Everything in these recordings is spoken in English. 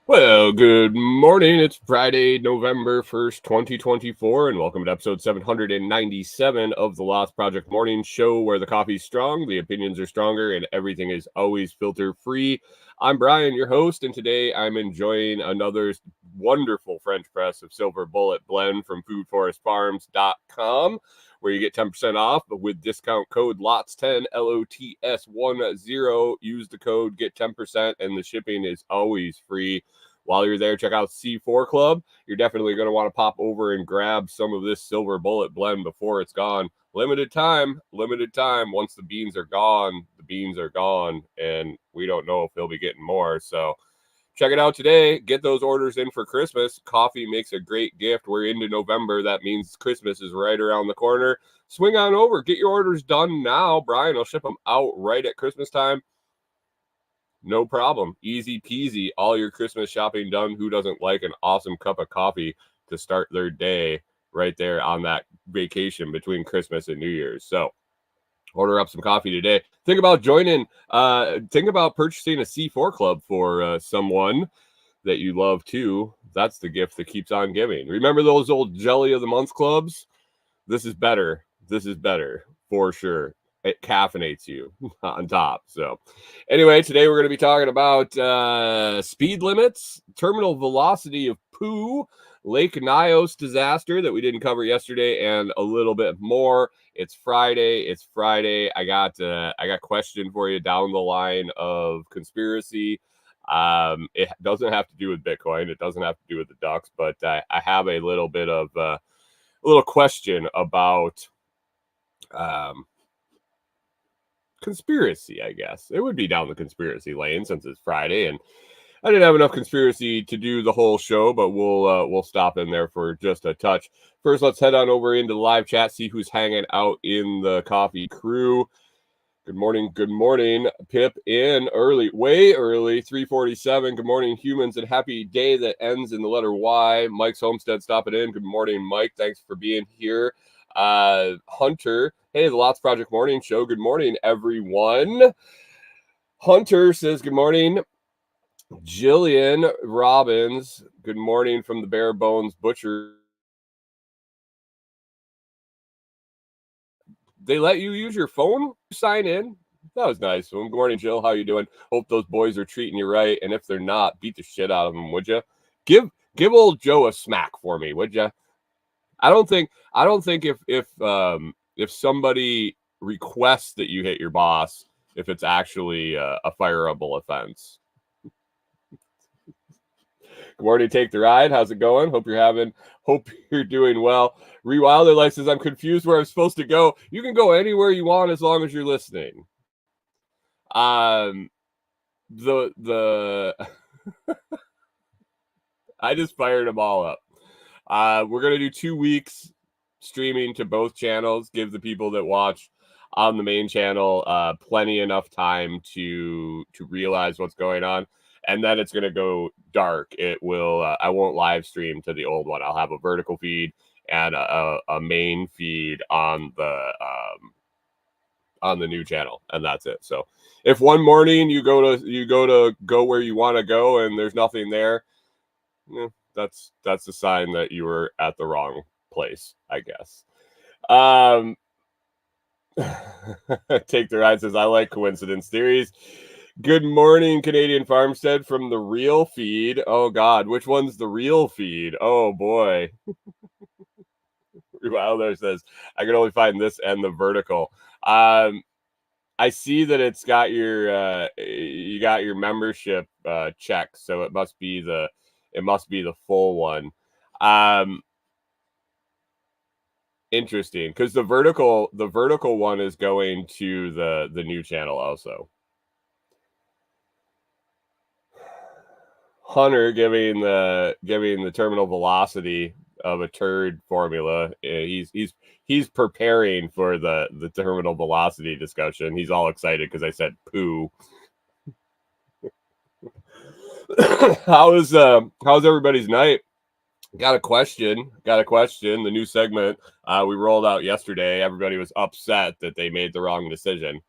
Well, good morning. It's Friday, November 1st, 2024, and welcome to episode 797 of the Lost Project Morning Show, where the coffee's strong, the opinions are stronger, and everything is always filter free. I'm Brian, your host, and today I'm enjoying another wonderful French press of Silver Bullet blend from foodforestfarms.com, where you get 10% off, but with discount code LOTS10, LOTS10. Use the code, get 10%, and the shipping is always free. While you're there, check out C4 Club. You're definitely going to want to pop over and grab some of this Silver Bullet blend before it's gone. Limited time. Once the beans are gone, and we don't know if they'll be getting more. So check it out today. Get those orders in for Christmas. Coffee makes a great gift. We're into November. That means Christmas is right around the corner. Swing on over. Get your orders done now. Brian will ship them out right at Christmas time. No problem. Easy peasy. All your Christmas shopping done. Who doesn't like an awesome cup of coffee to start their day right there on that vacation between Christmas and New Year's? So order up some coffee today. Think about joining. Think about purchasing a C4 Club for someone that you love too. That's the gift that keeps on giving. Remember those old Jelly of the Month clubs? This is better. For sure. It caffeinates you on top. So anyway, today we're going to be talking about speed limits, terminal velocity of poo, Lake Nyos disaster that we didn't cover yesterday, and a little bit more. It's Friday. I got question for you down the line of conspiracy. It doesn't have to do with Bitcoin. It doesn't have to do with the ducks, but I have a little bit of a little question about conspiracy. I guess it would be down the conspiracy lane since it's Friday, and I didn't have enough conspiracy to do the whole show, but we'll stop in there for just a touch. First, let's head on over into the live chat, see who's hanging out in the coffee crew. Good morning, Pip in early, way early, 3:47. Good morning, humans, and happy day that ends in the letter Y. Mike's Homestead stopping in. Good morning, Mike. Thanks for being here. Hunter, hey, the Lots Project Morning Show. Good morning, everyone. Hunter says good morning. Jillian Robbins, good morning from the Bare Bones Butcher. They let you use your phone to sign in? That was nice. Well, good morning, Jill. How you doing? Hope those boys are treating you right. And if they're not, beat the shit out of them, would you? Give old Joe a smack for me, would you? I don't think if somebody requests that you hit your boss, if it's actually a fireable offense. Good morning, Take the Ride. How's it going? Hope you're doing well. Rewilder Life says, I'm confused where I'm supposed to go. You can go anywhere you want as long as you're listening. The I just fired them all up. We're gonna do 2 weeks streaming to both channels, give the people that watch on the main channel plenty enough time to realize what's going on. And then it's going to go dark. It will. I won't live stream to the old one. I'll have a vertical feed and a main feed on the new channel, and that's it. So, if one morning you go where you want to go and there's nothing there, that's a sign that you were at the wrong place, I guess. Take the Ride says, I like coincidence theories. Good morning, Canadian Farmstead from the real feed. Oh, God. Which one's the real feed? Oh, boy. Wilder says, I can only find this and the vertical. I see that it's got you got your membership check, so it must be the full one. Interesting, because the vertical one is going to the new channel also. Hunter giving the terminal velocity of a turd formula. He's preparing for the terminal velocity discussion. He's all excited because I said poo. How's everybody's night? Got a question. The new segment we rolled out yesterday. Everybody was upset that they made the wrong decision.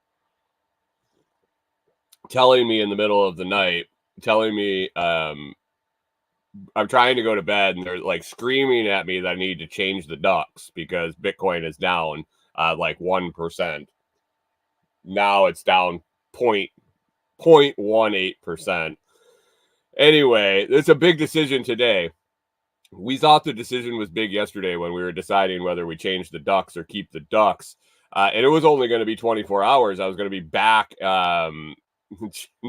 Telling me in the middle of the night, I'm trying to go to bed, and they're like screaming at me that I need to change the ducks because Bitcoin is down like 1%. Now it's down 0.18%. Anyway, it's a big decision today. We thought the decision was big yesterday when we were deciding whether we change the ducks or keep the ducks. And it was only going to be 24 hours. I was going to be back.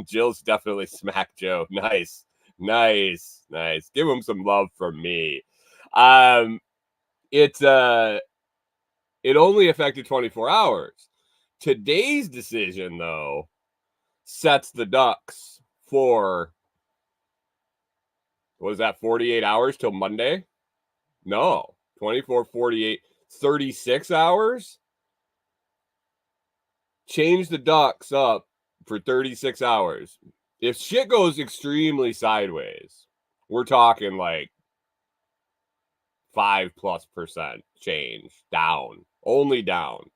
Jill's definitely smacked Joe. Nice. Give him some love from me. It only affected 24 hours. Today's decision, though, sets the ducks for, what was that, 48 hours till Monday? No, 24, 48, 36 hours? Change the ducks up for 36 hours. If shit goes extremely sideways, we're talking like 5+% change down, only down.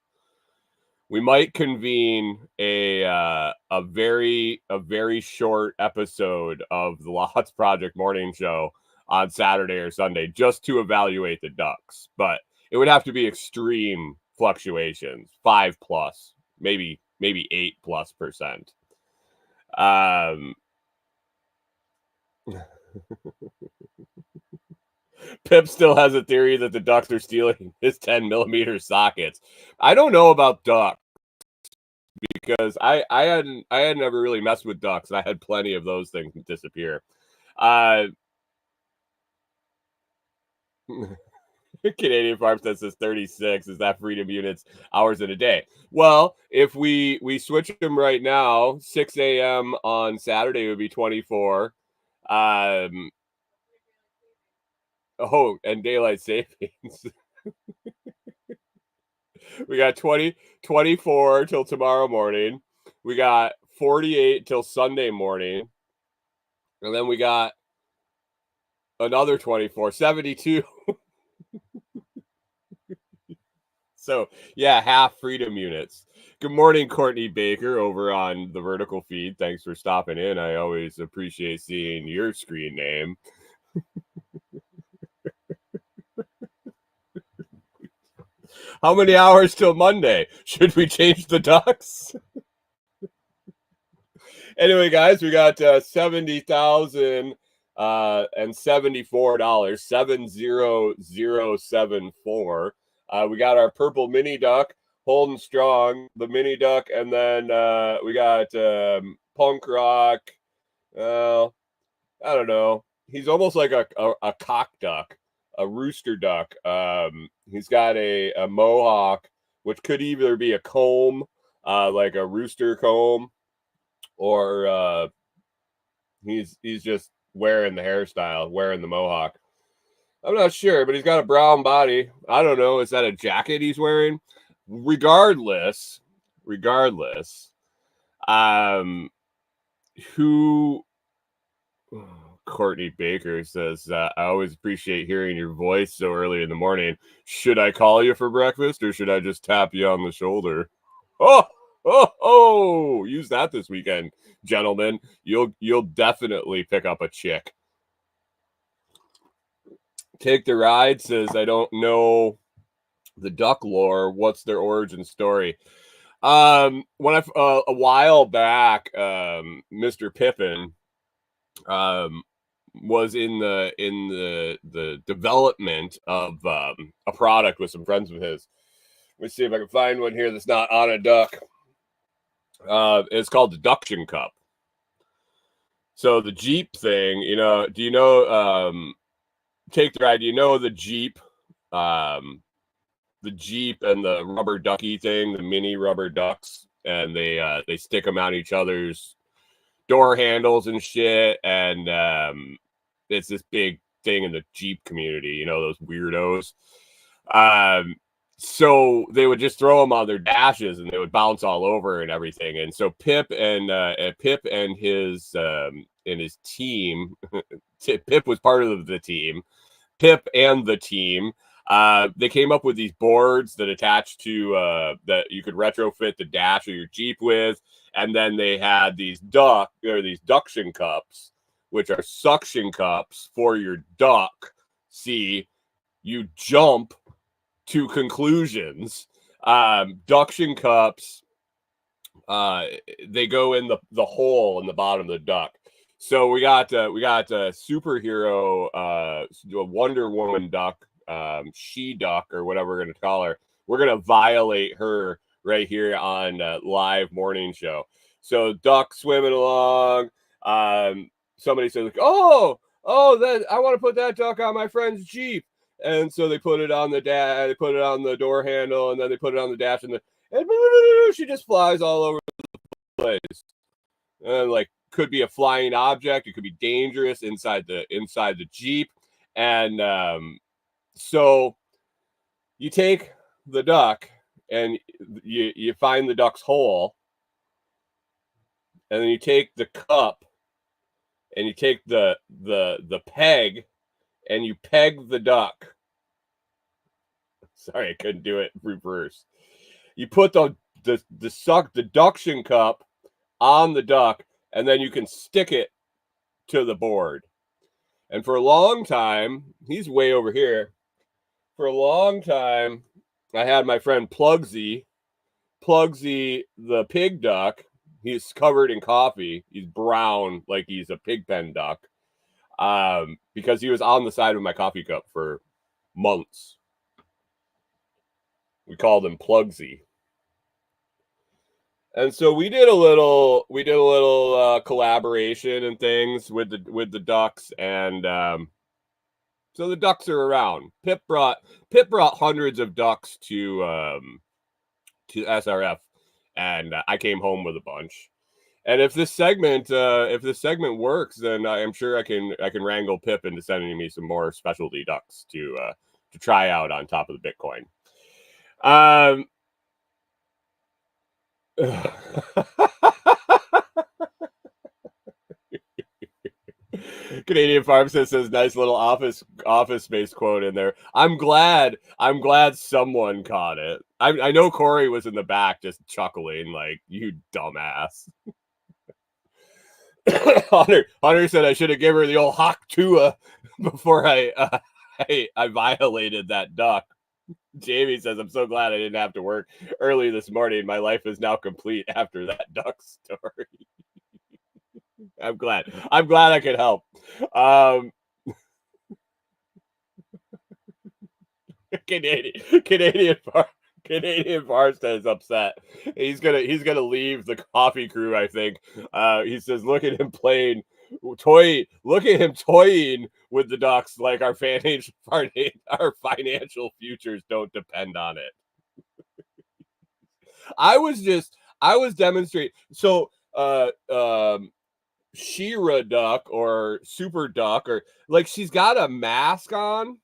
We might convene a very short episode of the Lots Project Morning Show on Saturday or Sunday just to evaluate the ducks, but it would have to be extreme fluctuations, 5+, maybe 8+%. Pip still has a theory that the ducks are stealing his 10mm sockets. I don't know about ducks because I had never really messed with ducks. I had plenty of those things disappear. Canadian Farmstead says 36. Is that freedom units hours in a day? Well, if we switch them right now, 6 a.m. on Saturday would be 24. Oh, and daylight savings. We got 24 till tomorrow morning. We got 48 till Sunday morning. And then we got another 24, 72. So, yeah, half freedom units. Good morning, Courtney Baker over on the vertical feed. Thanks for stopping in. I always appreciate seeing your screen name. How many hours till Monday? Should we change the ducks? Anyway, guys, we got $70,074, $70074. We got our purple mini duck holding strong, the mini duck, and then we got punk rock. I don't know. He's almost like a cock duck, a rooster duck. He's got a mohawk, which could either be a comb, like a rooster comb, or he's just wearing the hairstyle, wearing the mohawk. I'm not sure, but he's got a brown body. I don't know. Is that a jacket he's wearing? Regardless, who Courtney Baker says, I always appreciate hearing your voice so early in the morning. Should I call you for breakfast or should I just tap you on the shoulder? Oh, use that this weekend, gentlemen. You'll definitely pick up a chick. Take the Ride says, I don't know the duck lore. What's their origin story? When I a while back, Mr. Pippin was in the development of a product with some friends of his. Let me see if I can find one here that's not on a duck. It's called the Duction Cup. So the Jeep thing, do you know, Take the Ride, do you know the Jeep and the rubber ducky thing, the mini rubber ducks, and they stick them on each other's door handles and shit, and it's this big thing in the Jeep community, those weirdos. So they would just throw them on their dashes and they would bounce all over and everything. And so Pip and his team, Pip was part of the team. Pip and the team, they came up with these boards that attached to that you could retrofit the dash of your Jeep with, and then they had these duction cups which are suction cups for your duck. See, you jump to conclusions. Duction cups, they go in the hole in the bottom of the duck. So we got a superhero, a Wonder Woman duck, she duck, or whatever we're gonna call her. We're gonna violate her right here on live morning show. So duck swimming along. Somebody says like, oh, that I want to put that duck on my friend's Jeep, and so they put it on the they put it on the door handle, and then they put it on the dash, and she just flies all over the place. And like, could be a flying object, it could be dangerous inside the Jeep, and so you take the duck and you find the duck's hole, and then you take the cup and you take the peg and you peg the duck. Sorry, I couldn't do it reverse. You put the duction cup on the duck, and then you can stick it to the board. And for a long time, he's way over here. For a long time, I had my friend Plugsy, the pig duck. He's covered in coffee. He's brown like he's a pig pen duck, because he was on the side of my coffee cup for months. We called him Plugsy. And so we did a little collaboration and things with the ducks, and so the ducks are around. Pip brought hundreds of ducks to SRF, and I came home with a bunch. And if this segment works, then I'm sure I can wrangle Pip into sending me some more specialty ducks to try out on top of the Bitcoin. Canadian Farmstead says nice little office space quote in there. I'm glad someone caught it. I know Corey was in the back just chuckling like, you dumbass. Hunter said I should have given her the old Hawk Tua before I violated that duck. Jamie says, I'm so glad I didn't have to work early this morning. My life is now complete after that duck story. I'm glad I could help. Canadian Farstead is upset. He's gonna leave the coffee crew, I think. He says, look at him toying with the ducks like our financial futures don't depend on it. I was demonstrating. So Shira duck or super duck, or like, she's got a mask on.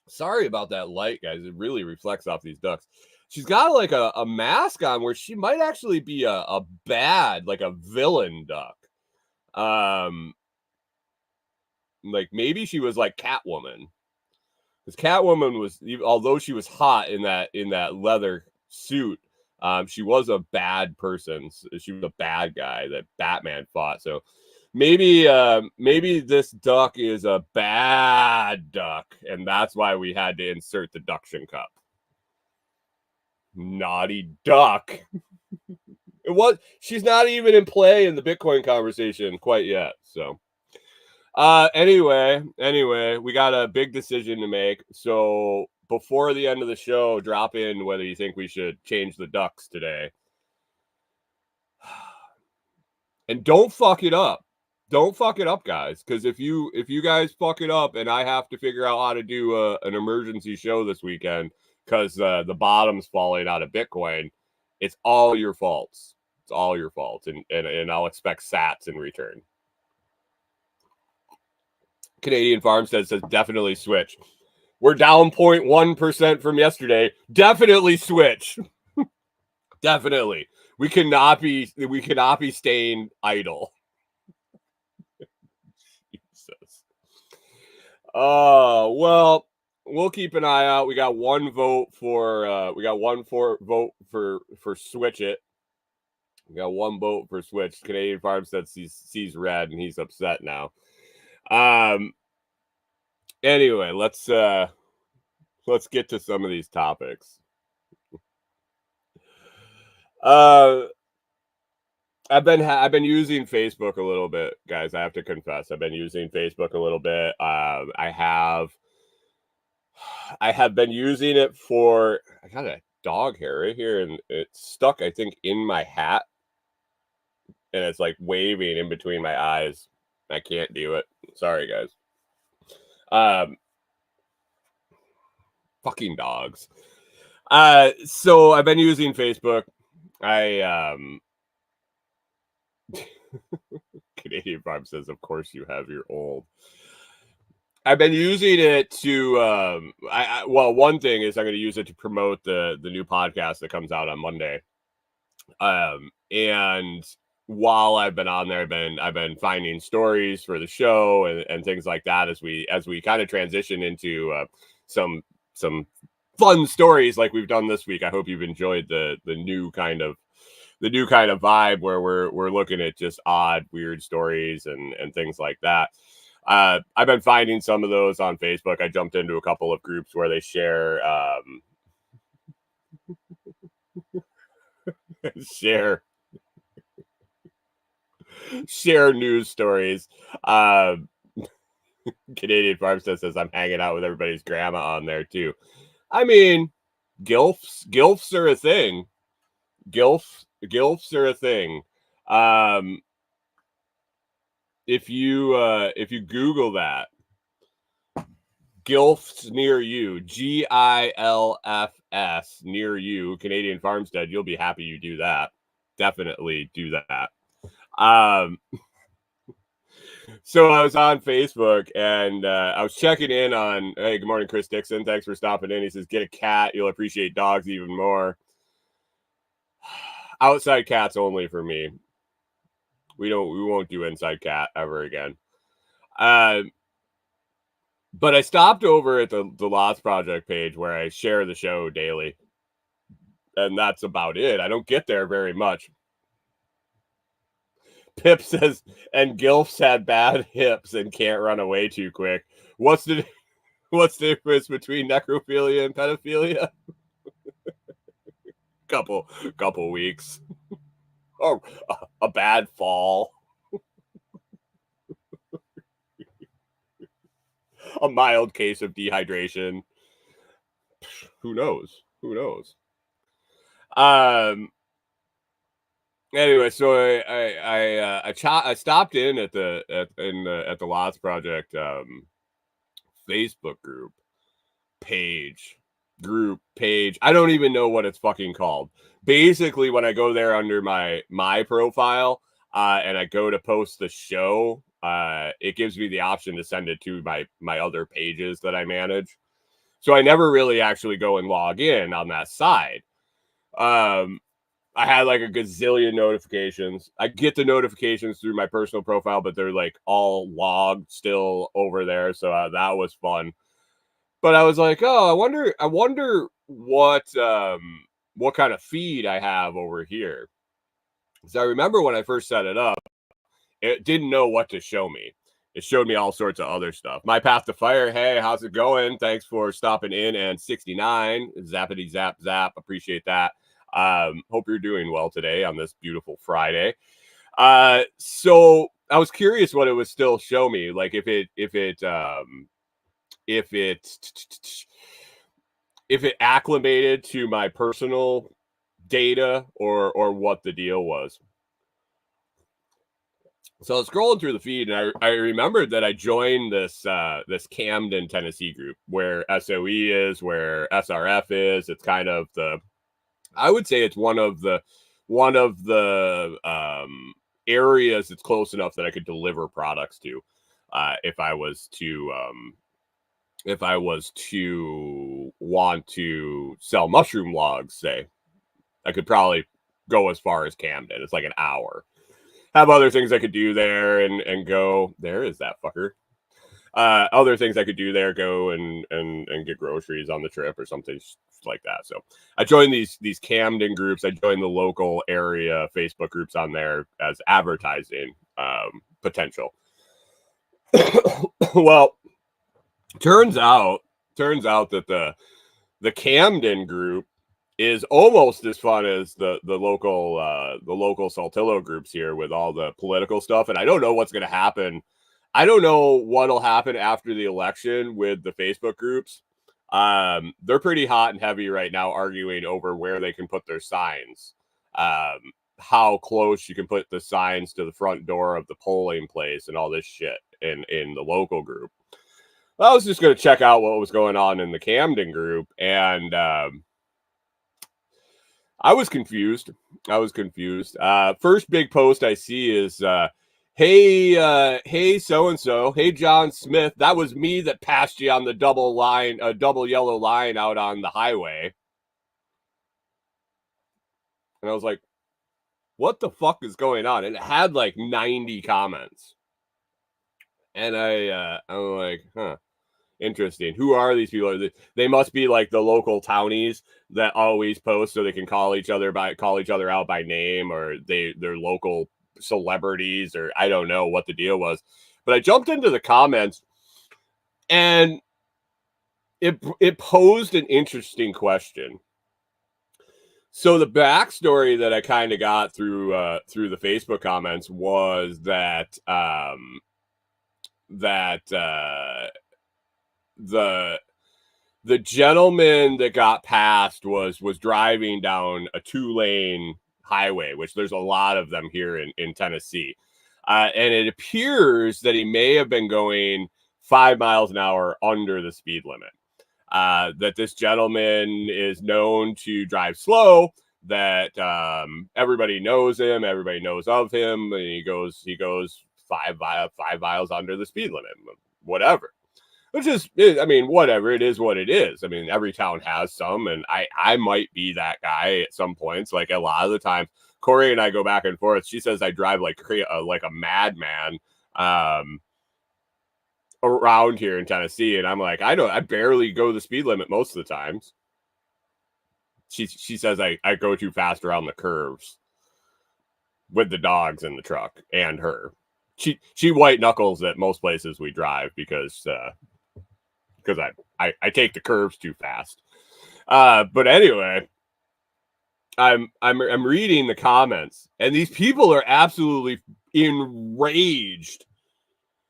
Sorry about that light, guys. It really reflects off these ducks. She's got like a mask on where she might actually be a bad, like a villain duck. Like maybe she was like Catwoman. Because Catwoman was, although she was hot in that leather suit, she was a bad person. She was a bad guy that Batman fought. So maybe this duck is a bad duck, and that's why we had to insert the duction cup. Naughty duck. She's not even in play in the Bitcoin conversation quite yet. So anyway, we got a big decision to make. So before the end of the show, drop in whether you think we should change the ducks today. And don't fuck it up. Don't fuck it up, guys. Because if you guys fuck it up and I have to figure out how to do an emergency show this weekend because the bottom's falling out of Bitcoin, it's all your faults. It's all your fault. And I'll expect sats in return. Canadian Farmstead says definitely switch. We're down 0.1% from yesterday. Definitely switch. Definitely. We cannot be staying idle. Jesus. Well, we'll keep an eye out. We got one vote for switch it. We got one vote for Switch. Canadian Farmstead sees red, and he's upset now. Anyway, let's get to some of these topics. I've been using Facebook a little bit, guys. I have to confess, I've been using Facebook a little bit. I have been using it for. I got a dog hair right here, and it's stuck, I think, in my hat, and it's like waving in between my eyes. I can't do it. Sorry, guys. Fucking dogs. So I've been using Facebook. Canadian Farm says, of course you have your old. I've been using it to well, one thing is I'm going to use it to promote the new podcast that comes out on Monday. And while I've been on there, I've been finding stories for the show and things like that as we kind of transition into some fun stories like we've done this week. I hope you've enjoyed the new kind of vibe where we're looking at just odd, weird stories and things like that. I've been finding some of those on Facebook. I jumped into a couple of groups where they share share news stories. Canadian Farmstead says I'm hanging out with everybody's grandma on there too. I mean, gilfs are a thing. Gilfs are a thing. If you Google that, gilfs near you, GILFS near you, Canadian Farmstead, you'll be happy you do that. Definitely do that. So I was on Facebook and I was checking in on, hey, good morning, Chris Dixon. Thanks for stopping in. He says, get a cat. You'll appreciate dogs even more. Outside cats only for me. We won't do inside cat ever again. But I stopped over at the Lots Project page where I share the show daily. And that's about it. I don't get there very much. Pip says, and Gilfs had bad hips and can't run away too quick. What's the difference between necrophilia and pedophilia? couple weeks. Or a bad fall. A mild case of dehydration. Who knows? Anyway, so I stopped in at the Lots Project Facebook page. I don't even know what it's fucking called. Basically, when I go there under my profile and I go to post the show, it gives me the option to send it to my other pages that I manage. So I never really actually go and log in on that side. I had like a gazillion notifications. I get the notifications through my personal profile, but they're like all logged still over there. So that was fun. But I was like, oh, I wonder what kind of feed I have over here. So I remember when I first set it up, it didn't know what to show me. It showed me all sorts of other stuff. My Path to Fire. Hey, how's it going? Thanks for stopping in. And 69, zappity zap zap. Appreciate that. Hope you're doing well today on this beautiful Friday. So I was curious what it would still show me, like if it acclimated to my personal data or what the deal was. So I was scrolling through the feed, and I remembered that I joined this Camden, Tennessee group where SOE is, where SRF is. It's kind of I would say it's one of the areas that's close enough that I could deliver products to, if I was to want to sell mushroom logs. Say, I could probably go as far as Camden. It's like an hour. Have other things I could do there and go. There is that fucker. Other things I could do there, go and get groceries on the trip or something like that. So I joined these Camden groups. I joined the local area Facebook groups on there as advertising potential. Well, turns out that the Camden group is almost as fun as the local Saltillo groups here with all the political stuff. And I don't know what's going to happen. I don't know what'll happen after the election with the Facebook groups. They're pretty hot and heavy right now, arguing over where they can put their signs, how close you can put the signs to the front door of the polling place, and all this shit in the local group. I was just going to check out what was going on in the Camden group, and I was confused. First big post I see is, hey, so-and-so, hey, John Smith, that was me that passed you on the double yellow line out on the highway. And I was like, what the fuck is going on? And it had like 90 comments. And I'm like, huh. Interesting. Who are these people? They must be like the local townies that always post so they can call each other out by name, or they're local celebrities, or I don't know what the deal was. But I jumped into the comments, and it posed an interesting question. So the backstory that I kind of got through the Facebook comments was that the gentleman that got passed was driving down a 2-lane highway, which there's a lot of them here in Tennessee. And it appears that he may have been going 5 miles an hour under the speed limit. That this gentleman is known to drive slow, that everybody knows him, everybody knows of him, and he goes 5 miles under the speed limit, whatever. Which is, I mean, whatever, it is what it is. I mean, every town has some, and I might be that guy at some points. Like a lot of the time, Corey and I go back and forth. She says I drive like a madman around here in Tennessee, and I'm like, I barely go the speed limit most of the times. She says I go too fast around the curves with the dogs in the truck and her. She white knuckles at most places we drive because I take the curves too fast. But anyway, I'm reading the comments, and these people are absolutely enraged.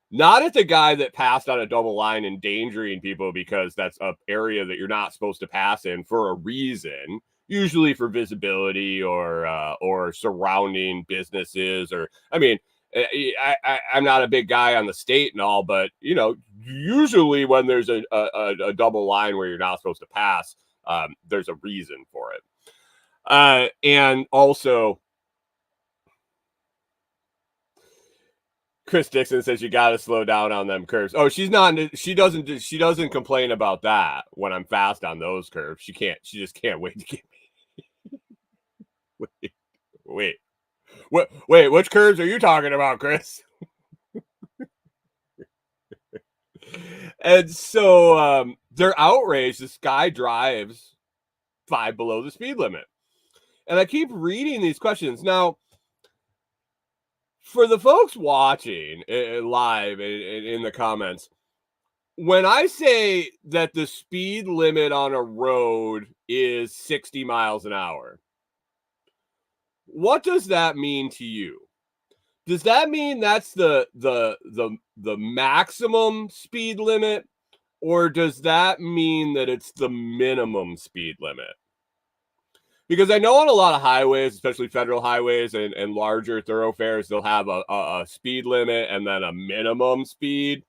Not at the guy that passed on a double line, endangering people, because that's an area that you're not supposed to pass in for a reason, usually for visibility or surrounding businesses, or I mean, I'm not a big guy on the state and all, but you know, usually when there's a double line where you're not supposed to pass, there's a reason for it. And also, Chris Dixon says you got to slow down on them curves. Oh, she doesn't complain about that when I'm fast on those curves. She just can't wait to get me. Wait, which curves are you talking about, Chris? And so they're outraged. This guy drives 5 below the speed limit. And I keep reading these questions. Now, for the folks watching live in the comments, when I say that the speed limit on a road is 60 miles an hour, what does that mean to you? Does that mean that's the maximum speed limit, or does that mean that it's the minimum speed limit? Because I know on a lot of highways, especially federal highways and larger thoroughfares, they'll have a speed limit and then a minimum speed.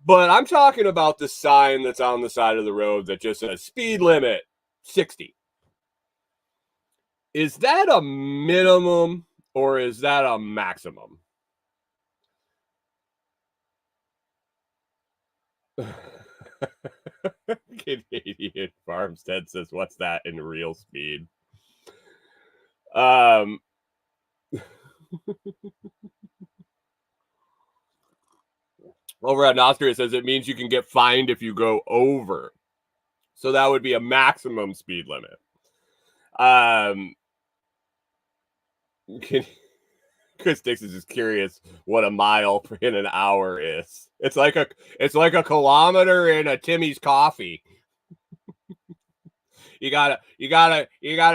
But I'm talking about the sign that's on the side of the road that just says speed limit 60. Is that a minimum or is that a maximum? Canadian Farmstead says, what's that in real speed? Over on Nostr, it says it means you can get fined if you go over. So that would be a maximum speed limit. Chris Dix is just curious what a mile in an hour is. It's like a kilometer in a Timmy's coffee. You gotta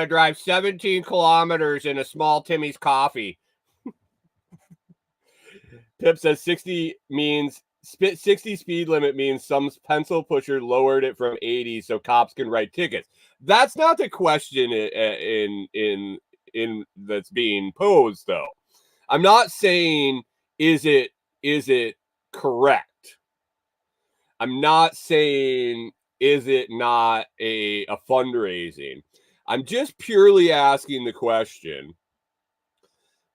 drive 17 kilometers in a small Timmy's coffee. Pip says 60 speed limit means some pencil pusher lowered it from 80 so cops can write tickets. That's not the question in that's being posed, though. I'm not saying is it correct. I'm not saying is it not a fundraising. I'm just purely asking the question,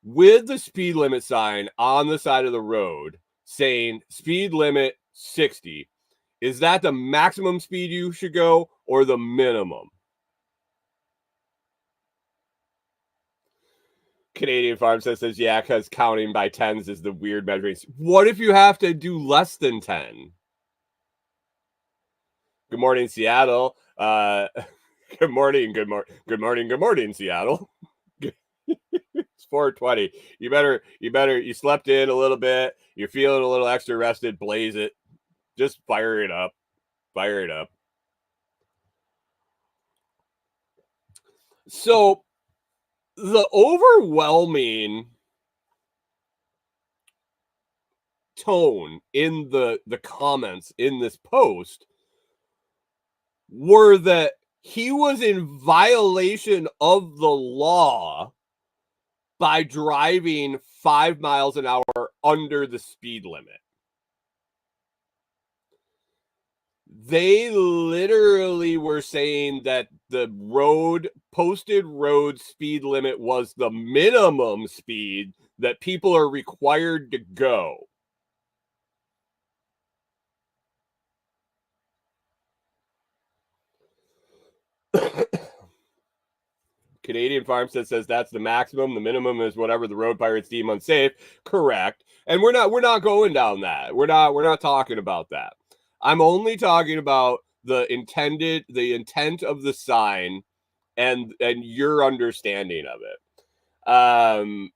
with the speed limit sign on the side of the road saying speed limit 60, is that the maximum speed you should go or the minimum? Canadian Farm says, yeah, because counting by tens is the weird measuring. What if you have to do less than 10? Good morning, Seattle. Good morning, Seattle. It's 4:20. You slept in a little bit. You're feeling a little extra rested. Blaze it. Just fire it up. So the overwhelming tone in the comments in this post were that he was in violation of the law by driving 5 miles an hour under the speed limit. They literally were saying that the posted road speed limit was the minimum speed that people are required to go. Canadian Farmstead says that's the maximum. The minimum is whatever the road pirates deem unsafe. Correct. And we're not going down that. We're not talking about that. I'm only talking about the intent of the sign and your understanding of it.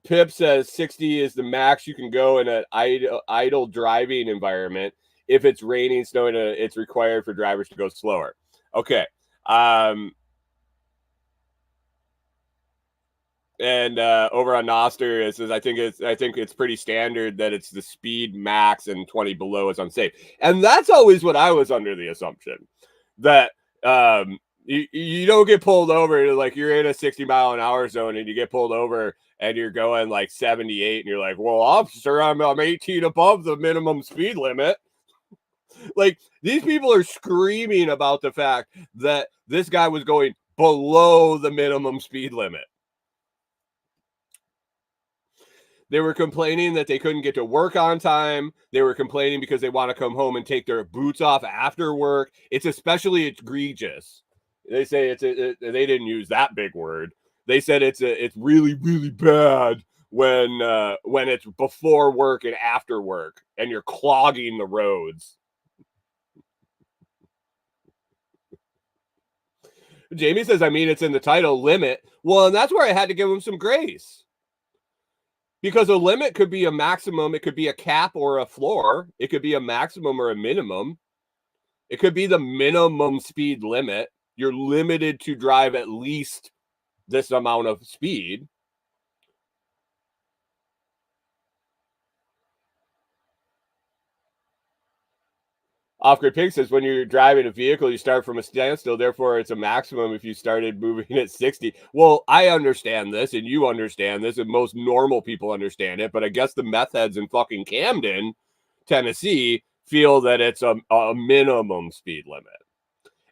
Pip says 60 is the max you can go in an idle driving environment. If it's raining, snowing, it's required for drivers to go slower. Okay. And over on Noster, it says I think it's pretty standard that it's the speed max and 20 below is unsafe. And that's always what I was under the assumption, that you don't get pulled over, like you're in a 60 mile an hour zone and you get pulled over and you're going like 78 and you're like, well, officer, I'm 18 above the minimum speed limit. Like, these people are screaming about the fact that this guy was going below the minimum speed limit. They were complaining that they couldn't get to work on time. They were complaining because they want to come home and take their boots off after work. It's especially egregious. They say they didn't use that big word. They said it's really, really bad when it's before work and after work and you're clogging the roads. Jamie says, I mean, it's in the title, limit. Well, and that's where I had to give him some grace. Because a limit could be a maximum, it could be a cap or a floor, it could be a maximum or a minimum. It could be the minimum speed limit. You're limited to drive at least this amount of speed. Off-Grid Pig says, when you're driving a vehicle, you start from a standstill. Therefore, it's a maximum if you started moving at 60. Well, I understand this, and you understand this, and most normal people understand it. But I guess the meth heads in fucking Camden, Tennessee, feel that it's a minimum speed limit,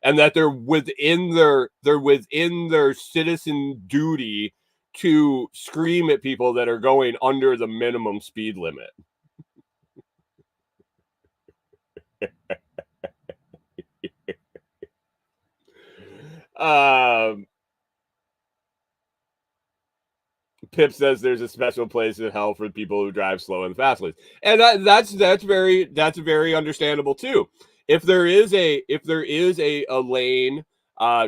and that they're within their citizen duty to scream at people that are going under the minimum speed limit. Pip says there's a special place in hell for people who drive slow in the fast lanes, and that's very understandable too. If there is a lane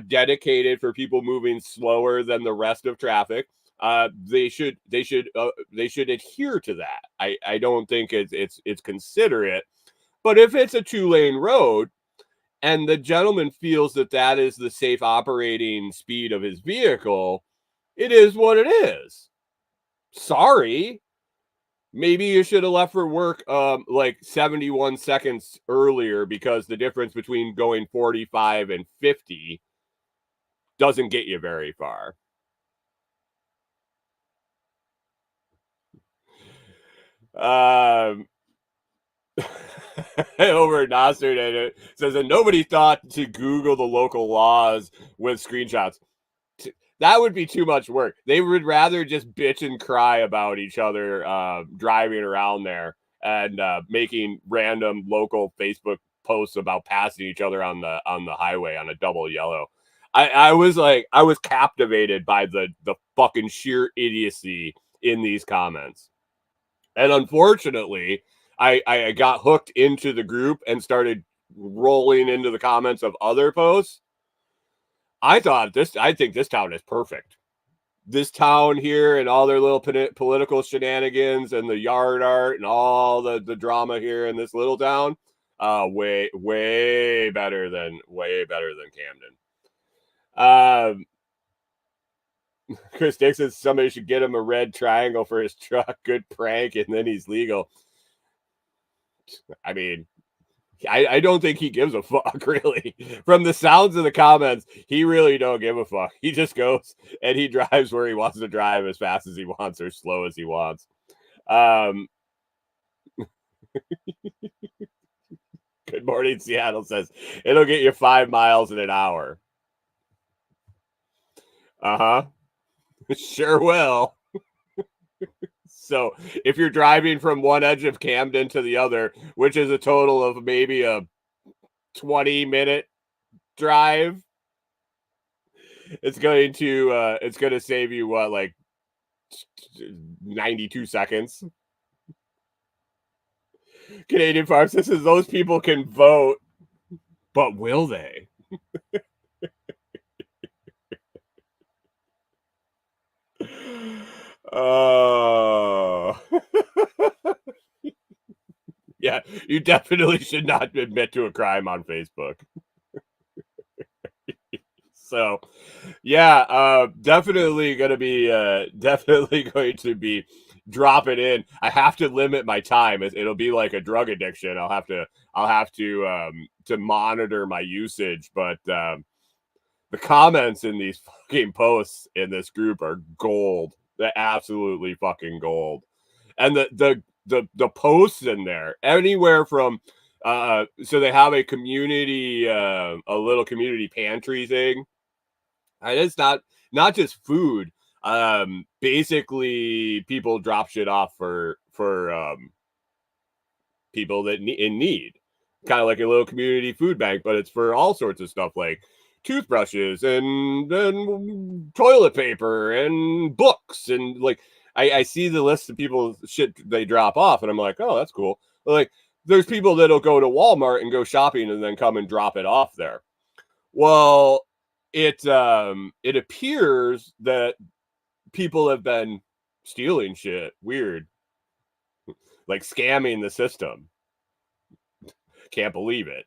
dedicated for people moving slower than the rest of traffic, they should adhere to that. I don't think it's considerate, but if it's a 2-lane road and the gentleman feels that is the safe operating speed of his vehicle, it is what it is. Sorry. Maybe you should have left for work like 71 seconds earlier, because the difference between going 45 and 50 doesn't get you very far. Over at Nasser, and it says that nobody thought to Google the local laws with screenshots. That would be too much work. They would rather just bitch and cry about each other driving around there and making random local Facebook posts about passing each other on the highway on a double yellow. I was captivated by the fucking sheer idiocy in these comments. And unfortunately, I got hooked into the group and started rolling into the comments of other posts. I think this town is perfect. This town here and all their little political shenanigans and the yard art and all the drama here in this little town, way better than Camden. Chris Dixon, somebody should get him a red triangle for his truck. Good prank, and then he's legal. I mean, I don't think he gives a fuck, really. From the sounds of the comments, he really don't give a fuck. He just goes and he drives where he wants to drive, as fast as he wants or slow as he wants. Good morning, Seattle says it'll get you 5 miles in an hour. Sure will. So if you're driving from one edge of Camden to the other, which is a total of maybe a 20-minute drive, it's going to save you what, like 92 seconds. Canadian Farm says those people can vote, but will they? Oh. Yeah, you definitely should not admit to a crime on Facebook. So, yeah, definitely going to be dropping in. I have to limit my time. It'll be like a drug addiction. I'll have to monitor my usage, but the comments in these fucking posts in this group are gold. They're absolutely fucking gold. And the posts in there, anywhere from so they have a community a little community pantry thing. And it's not just food. Basically people drop shit off for people that in need. Kind of like a little community food bank, but it's for all sorts of stuff like toothbrushes and toilet paper and books, and like I see the list of people shit they drop off, and I'm like, oh, that's cool. But like, there's people that'll go to Walmart and go shopping and then come and drop it off there. Well, it appears that people have been stealing shit. Weird. Like scamming the system. Can't believe it.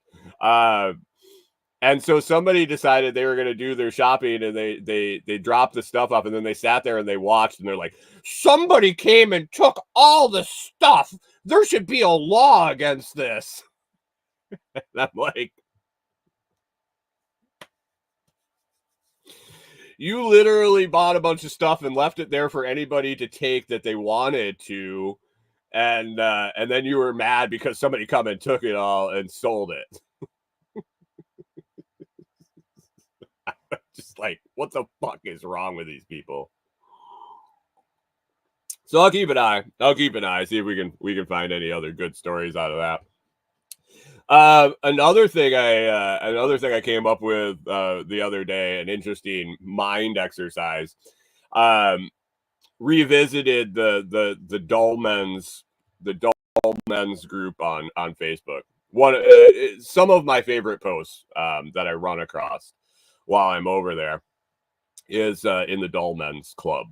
And so somebody decided they were going to do their shopping, and they dropped the stuff off, and then they sat there and they watched, and they're like, somebody came and took all the stuff. There should be a law against this. And I'm like, you literally bought a bunch of stuff and left it there for anybody to take that they wanted to. And then you were mad because somebody come and took it all and sold it. Just like, what the fuck is wrong with these people? So I'll keep an eye. See if we can find any other good stories out of that. Another thing I came up with the other day, an interesting mind exercise. revisited the Dolmens group on Facebook. Some of my favorite posts that I run across while I'm over there is in the Dolmens Club.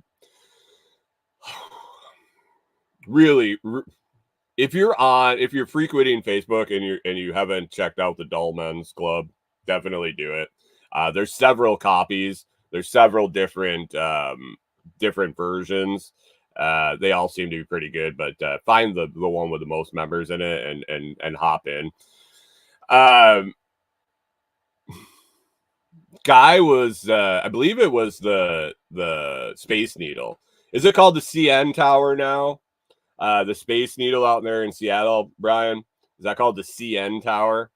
Really, if you're frequenting Facebook and you haven't checked out the Dolmens Club, definitely do it. There's several copies. There's several different versions. They all seem to be pretty good, but find the one with the most members in it and hop in. Guy was I believe it was the Space Needle. Is it called the CN Tower now? The Space Needle out there in Seattle, Brian, is that called the CN Tower?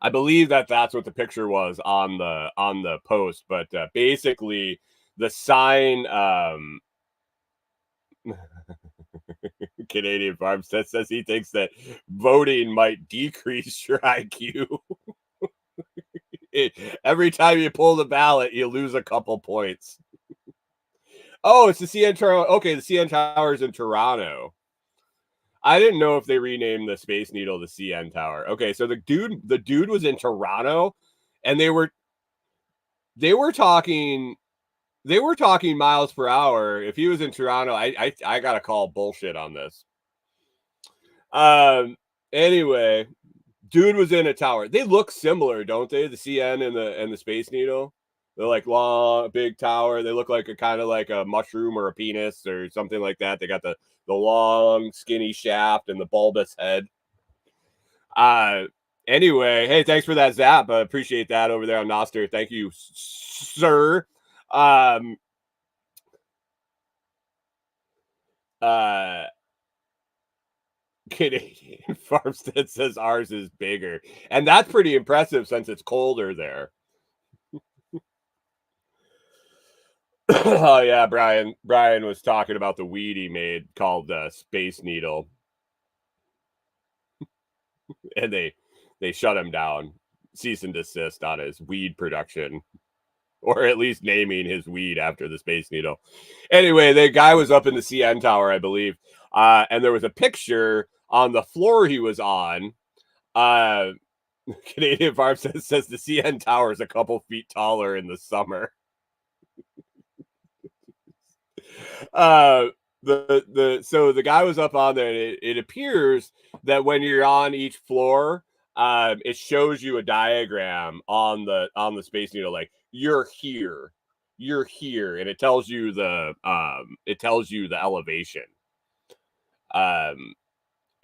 I believe that's what the picture was on the post, but basically the sign Canadian Farmstead says he thinks that voting might decrease your IQ. Every time you pull the ballot, you lose a couple points. Oh, it's the CN Tower. Okay, the CN Tower is in Toronto. I didn't know if they renamed the Space Needle the CN Tower. Okay, so the dude was in Toronto, and they were talking miles per hour. If he was in Toronto, I gotta call bullshit on this. Anyway, dude was in a tower. They look similar, don't they? The CN and the Space Needle. They're like long, big tower. They look like a kind of like a mushroom or a penis or something like that. They got the long, skinny shaft and the bulbous head. Anyway, hey, thanks for that zap. I appreciate that over there on Noster. Thank you, sir. Canadian Farmstead says ours is bigger, and that's pretty impressive since it's colder there. Oh yeah, Brian was talking about the weed he made called Space Needle, and they shut him down, cease and desist on his weed production, or at least naming his weed after the Space Needle. Anyway, the guy was up in the CN Tower, I believe, and there was a picture on the floor he was on. Canadian Farm says the CN Tower is a couple feet taller in the summer. So the guy was up on there, and it appears that when you're on each floor, it shows you a diagram on the Space Needle, like you're here, and it tells you the elevation.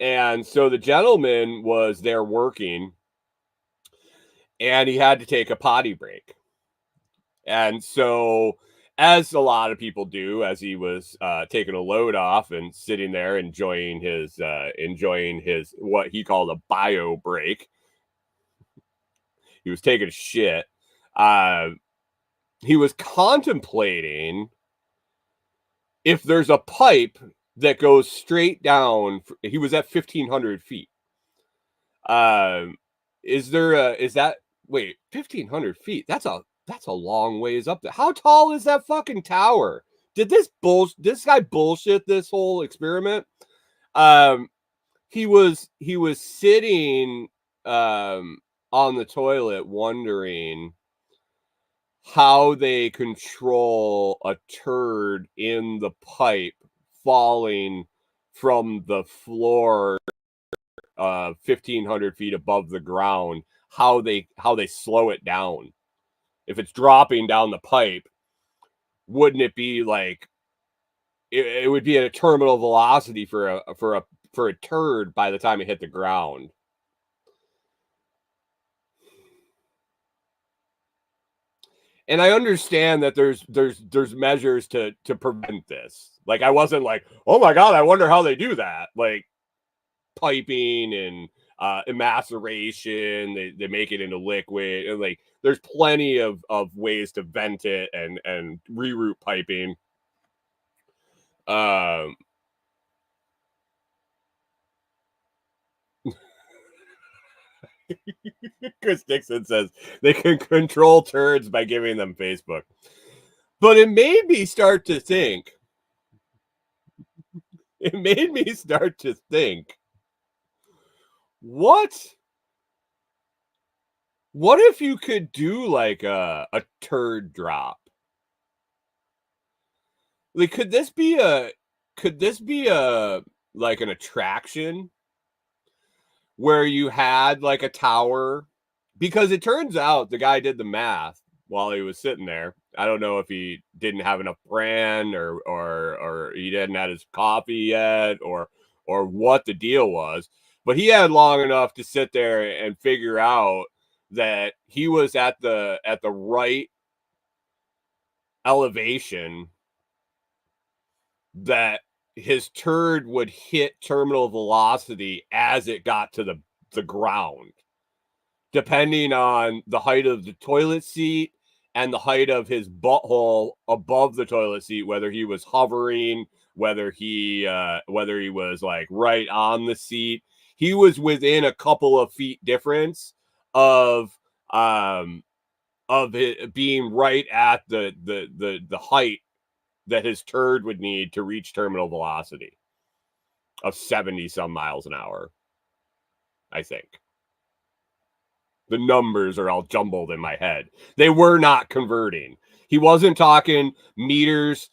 And so the gentleman was there working, and he had to take a potty break. And so, as a lot of people do, as he was taking a load off and sitting there enjoying his what he called a bio break, he was taking a shit. He was contemplating if there's a pipe that goes straight down. He was at 1,500 feet. Is that 1,500 feet? That's a long ways up there. How tall is that fucking tower? Did this guy bullshit this whole experiment? He was sitting on the toilet wondering how they control a turd in the pipe falling from the floor 1,500 feet above the ground, how they slow it down. If it's dropping down the pipe, wouldn't it be like it would be at a terminal velocity for a turd by the time it hit the ground? And I understand that there's measures to prevent this. Like, I wasn't like, oh my God, I wonder how they do that. Like piping and emaceration, they make it into liquid, and like there's plenty of ways to vent it and reroute piping. Chris Dixon says they can control turds by giving them Facebook. But it made me start to think, it made me start to think, what if you could do like a turd drop? Like, could this be a like an attraction where you had like a tower? Because it turns out the guy did the math while he was sitting there. I don't know if he didn't have enough bran or he didn't have his coffee yet or what the deal was, but he had long enough to sit there and figure out that he was at the right elevation that his turd would hit terminal velocity as it got to the ground, depending on the height of the toilet seat and the height of his butthole above the toilet seat, whether he was hovering, whether he was like right on the seat. He was within a couple of feet difference of it being right at the height that his turd would need to reach terminal velocity of 70 some miles an hour. I think the numbers are all jumbled in my head. They were not converting. He wasn't talking meters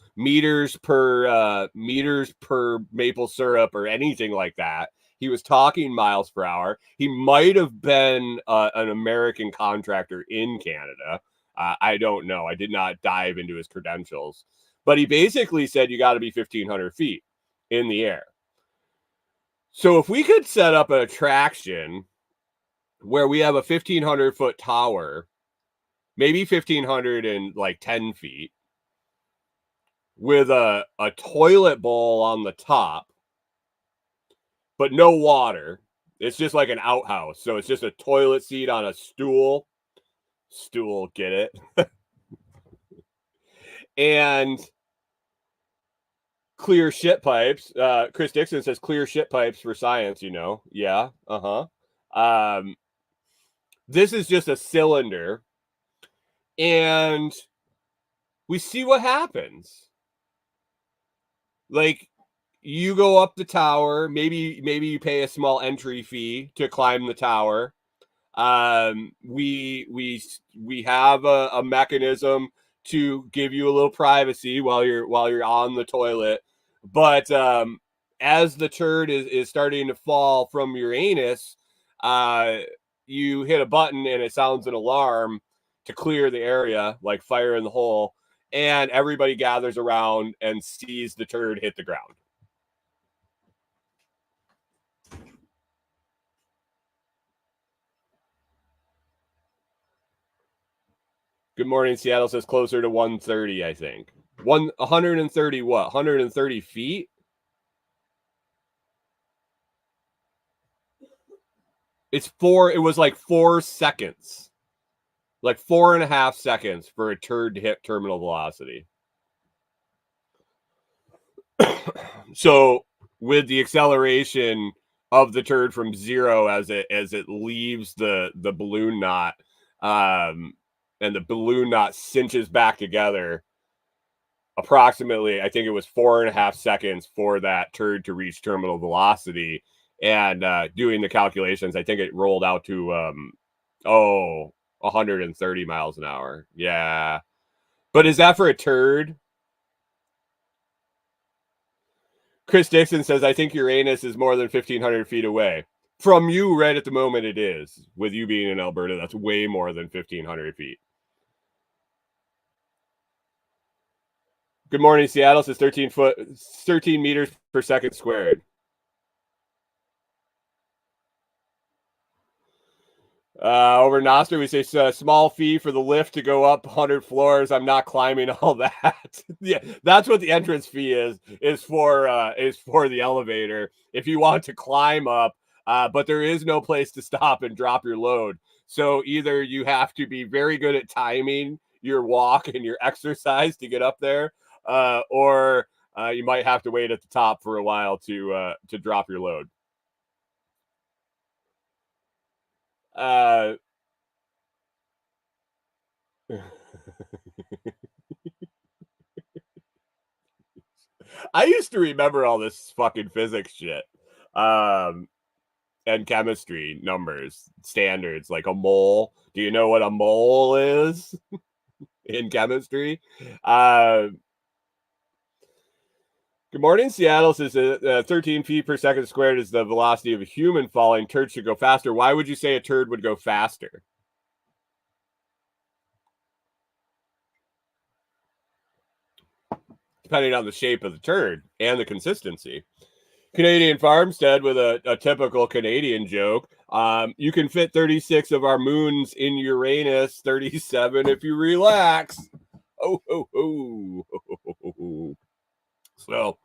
per maple syrup or anything like that. He was talking miles per hour. He might have been an American contractor in Canada. I don't know. I did not dive into his credentials, but he basically said you got to be 1,500 feet in the air. So if we could set up an attraction where we have a 1,500-foot tower, maybe 1,510 feet, with a toilet bowl on the top, but no water. It's just like an outhouse. So it's just a toilet seat on a stool. Stool, get it? And clear shit pipes. Chris Dixon says clear shit pipes for science, you know. Yeah. This is just a cylinder. And we see what happens. Like, you go up the tower, maybe you pay a small entry fee to climb the tower. We have a mechanism to give you a little privacy while you're on the toilet, but as the turd is starting to fall from your anus, you hit a button and it sounds an alarm to clear the area, like fire in the hole, and everybody gathers around and sees the turd hit the ground. Good morning, Seattle says closer to 130, I think. 130 what? 130 feet? It was like 4 seconds. Like 4.5 seconds for a turd to hit terminal velocity. So with the acceleration of the turd from 0 as it leaves the balloon knot, and the balloon knot cinches back together, approximately, I think it was 4.5 seconds for that turd to reach terminal velocity. And doing the calculations, I think it rolled out to 130 miles an hour. Yeah. But is that for a turd? Chris Dixon says, I think Uranus is more than 1,500 feet away. From you right at the moment, it is. With you being in Alberta, that's way more than 1,500 feet. Good morning, Seattle says 13 meters per second squared. Over in Noster, we say small fee for the lift to go up 100 floors. I'm not climbing all that. Yeah, that's what the entrance fee is for the elevator. If you want to climb up, but there is no place to stop and drop your load. So either you have to be very good at timing your walk and your exercise to get up there, or you might have to wait at the top for a while to drop your load. I used to remember all this fucking physics shit. And chemistry numbers, standards, like a mole. Do you know what a mole is in chemistry? Good morning, Seattle says 13 feet per second squared is the velocity of a human falling. Turd should go faster. Why would you say a turd would go faster? Depending on the shape of the turd and the consistency. Canadian Farmstead with a typical Canadian joke. You can fit 36 of our moons in Uranus, 37 if you relax. Oh, oh, oh. So,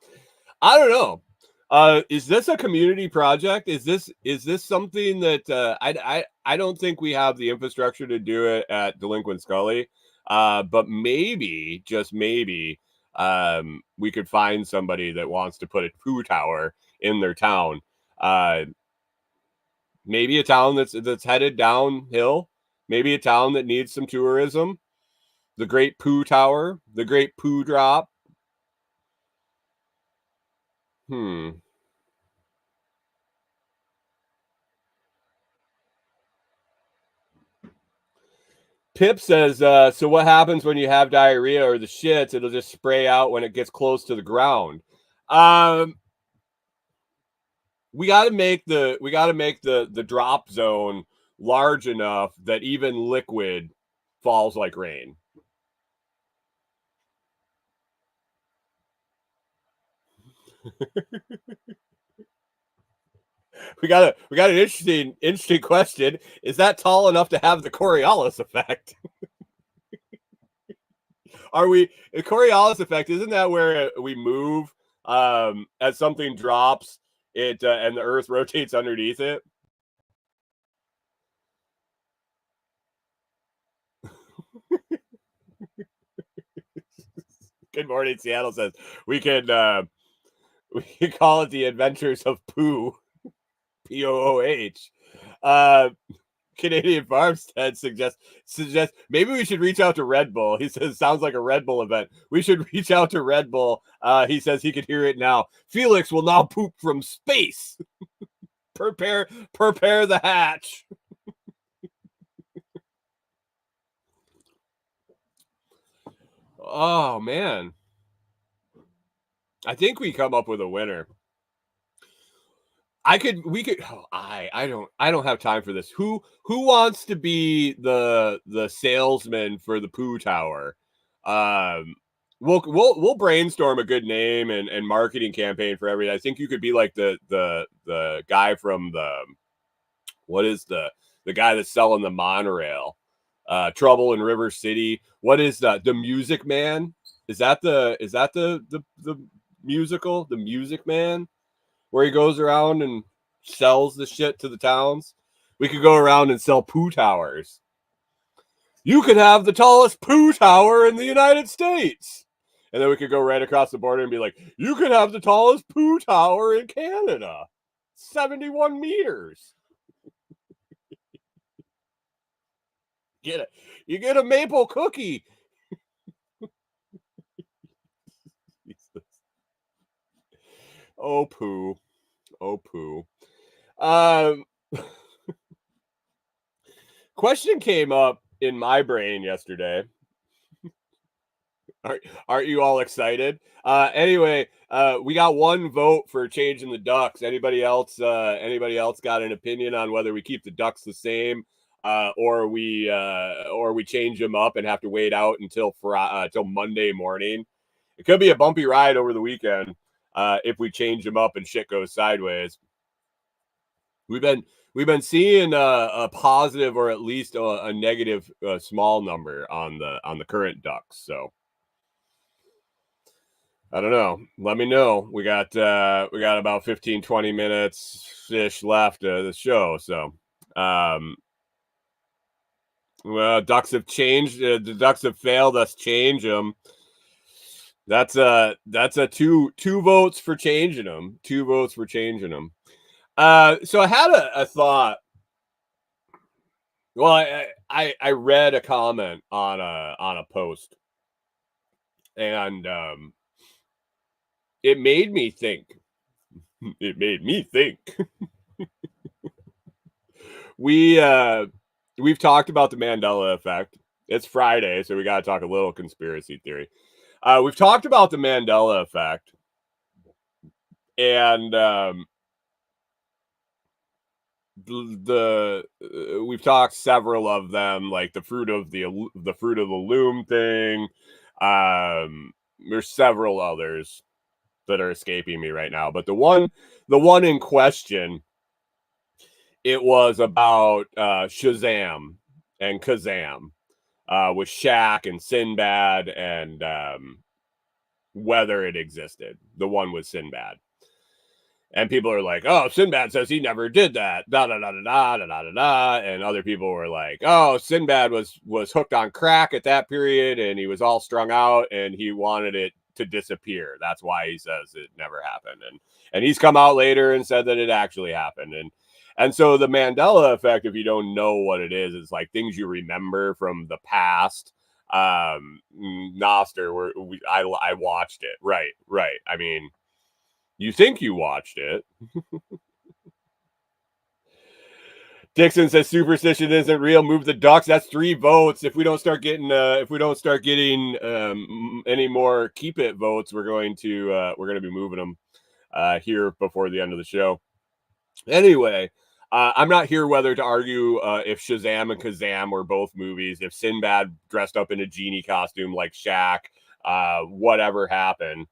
I don't know. Is this a community project? Is this something that I don't think we have the infrastructure to do it at Delinquent Scully. But maybe, just maybe, we could find somebody that wants to put a poo tower in their town. Maybe a town that's headed downhill. Maybe a town that needs some tourism. The Great Poo Tower, the Great Poo Drop. Pip says, so what happens when you have diarrhea or the shits? It'll just spray out when it gets close to the ground. We got to make the drop zone large enough that even liquid falls like rain. we got an interesting question. Is that tall enough to have the Coriolis effect? Are we the Coriolis effect? Isn't that where we move as something drops it and the Earth rotates underneath it? Good morning, Seattle says we can call it the Adventures of Pooh, Pooh. Canadian Farmstead suggests maybe we should reach out to Red Bull. He says sounds like a Red Bull event. We should reach out to Red Bull. He says he could hear it now. Felix will now poop from space. prepare the hatch. Oh man, I think we come up with a winner. We could. Oh, I don't have time for this. Who wants to be the salesman for the poo tower? We'll brainstorm a good name and marketing campaign for everything. I think you could be like the guy from what is the guy that's selling the monorail? Trouble in River City. What is the Music Man? Is that the musical, The Music Man, where he goes around and sells the shit to the towns? We could go around and sell poo towers. You could have the tallest poo tower in the United States. And then we could go right across the border and be like, you could have the tallest poo tower in Canada. 71 meters. You get a maple cookie. Oh, poo. Oh, poo. Question came up in my brain yesterday. Aren't you all excited? Anyway, we got one vote for changing the ducks. Anybody else got an opinion on whether we keep the ducks the same, or we change them up and have to wait out until Monday morning? It could be a bumpy ride over the weekend if we change them up and shit goes sideways. We've been seeing a positive or at least a negative small number on the current ducks. So I don't know. Let me know. We got about 15-20 minutes ish left of the show. So well, ducks have changed. The ducks have failed us change them. That's a two votes for changing them. 2 votes for changing them. So I had a thought. Well, I read a comment on a post, and it made me think. It made me think. We've talked about the Mandela effect. It's Friday, so we got to talk a little conspiracy theory. We've talked about the Mandela effect, and we've talked several of them, like the fruit of the loom thing. There's several others that are escaping me right now, but the one in question, it was about Shazam and Kazam, with Shaq and Sinbad, and whether it existed. The one with Sinbad. And people are like, "Oh, Sinbad says he never did that." Da da da da da da da da. And other people were like, "Oh, Sinbad was hooked on crack at that period, and he was all strung out, and he wanted it to disappear. That's why he says it never happened." And he's come out later and said that it actually happened. And so the Mandela effect, if you don't know what it is like things you remember from the past. Noster, I watched it. Right. I mean, you think you watched it. Dixon says superstition isn't real. Move the Ducks. That's 3 votes. If we don't start getting any more keep it votes, we're going to be moving them here before the end of the show. Anyway, I'm not here whether to argue if Shazam and Kazam were both movies, if Sinbad dressed up in a genie costume like Shaq, whatever happened.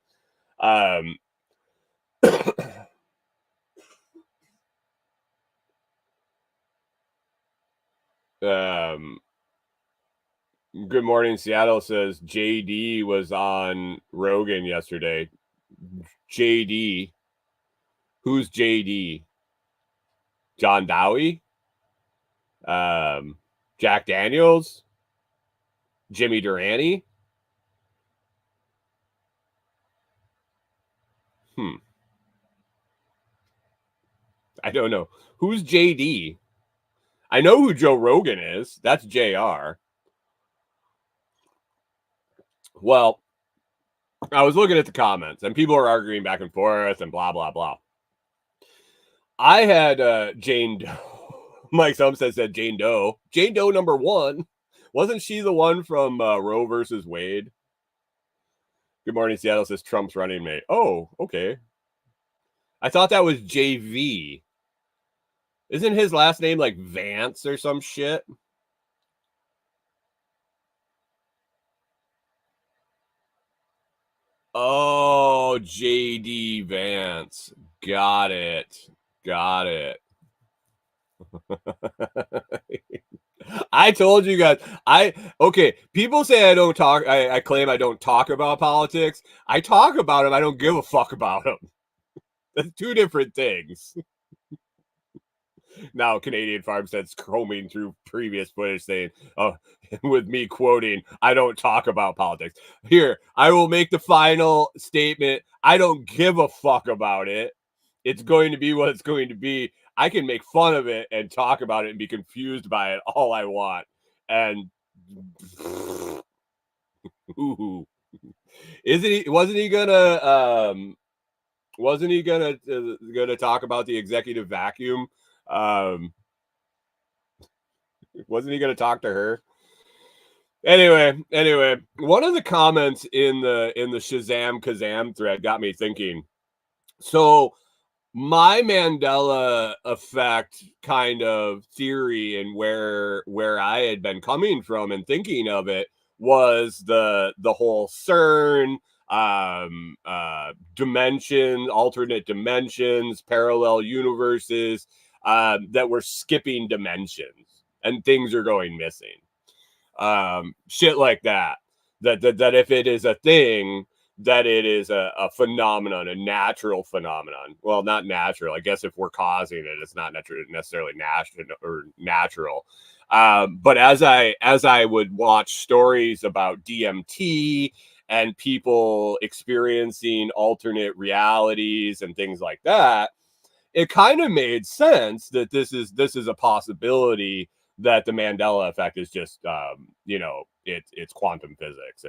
Good morning, Seattle says JD was on Rogan yesterday. JD? Who's JD? John Dowie? Jack Daniels? Jimmy Durante? I don't know. Who's JD? I know who Joe Rogan is. That's JR. Well, I was looking at the comments, and people are arguing back and forth and blah, blah, blah. I had Jane Doe. Mike Sumstead said Jane Doe. Jane Doe number 1. Wasn't she the one from Roe versus Wade? Good morning, Seattle says Trump's running mate. Oh, okay. I thought that was JV. Isn't his last name like Vance or some shit? Oh, JD Vance. Got it. I told you guys. Okay. People say I don't talk. I claim I don't talk about politics. I talk about them. I don't give a fuck about them. That's 2 different things. Now Canadian Farmstead's combing through previous footage saying, "Oh," with me quoting, "I don't talk about politics." Here, I will make the final statement. I don't give a fuck about it. It's going to be what it's going to be. I can make fun of it and talk about it and be confused by it all I want. And wasn't he gonna talk about the executive vacuum? Wasn't he gonna talk to her? Anyway, one of the comments in the Shazam Kazam thread got me thinking. So my Mandela effect kind of theory and where I had been coming from and thinking of it was the whole CERN, alternate dimensions, parallel universes, that we're skipping dimensions and things are going missing. Shit like that if it is a thing, that it is a phenomenon, a natural phenomenon. Well, not natural. I guess if we're causing it, it's not necessarily natural. But as I would watch stories about DMT and people experiencing alternate realities and things like that, it kind of made sense that this is a possibility, that the Mandela effect is just it's quantum physics.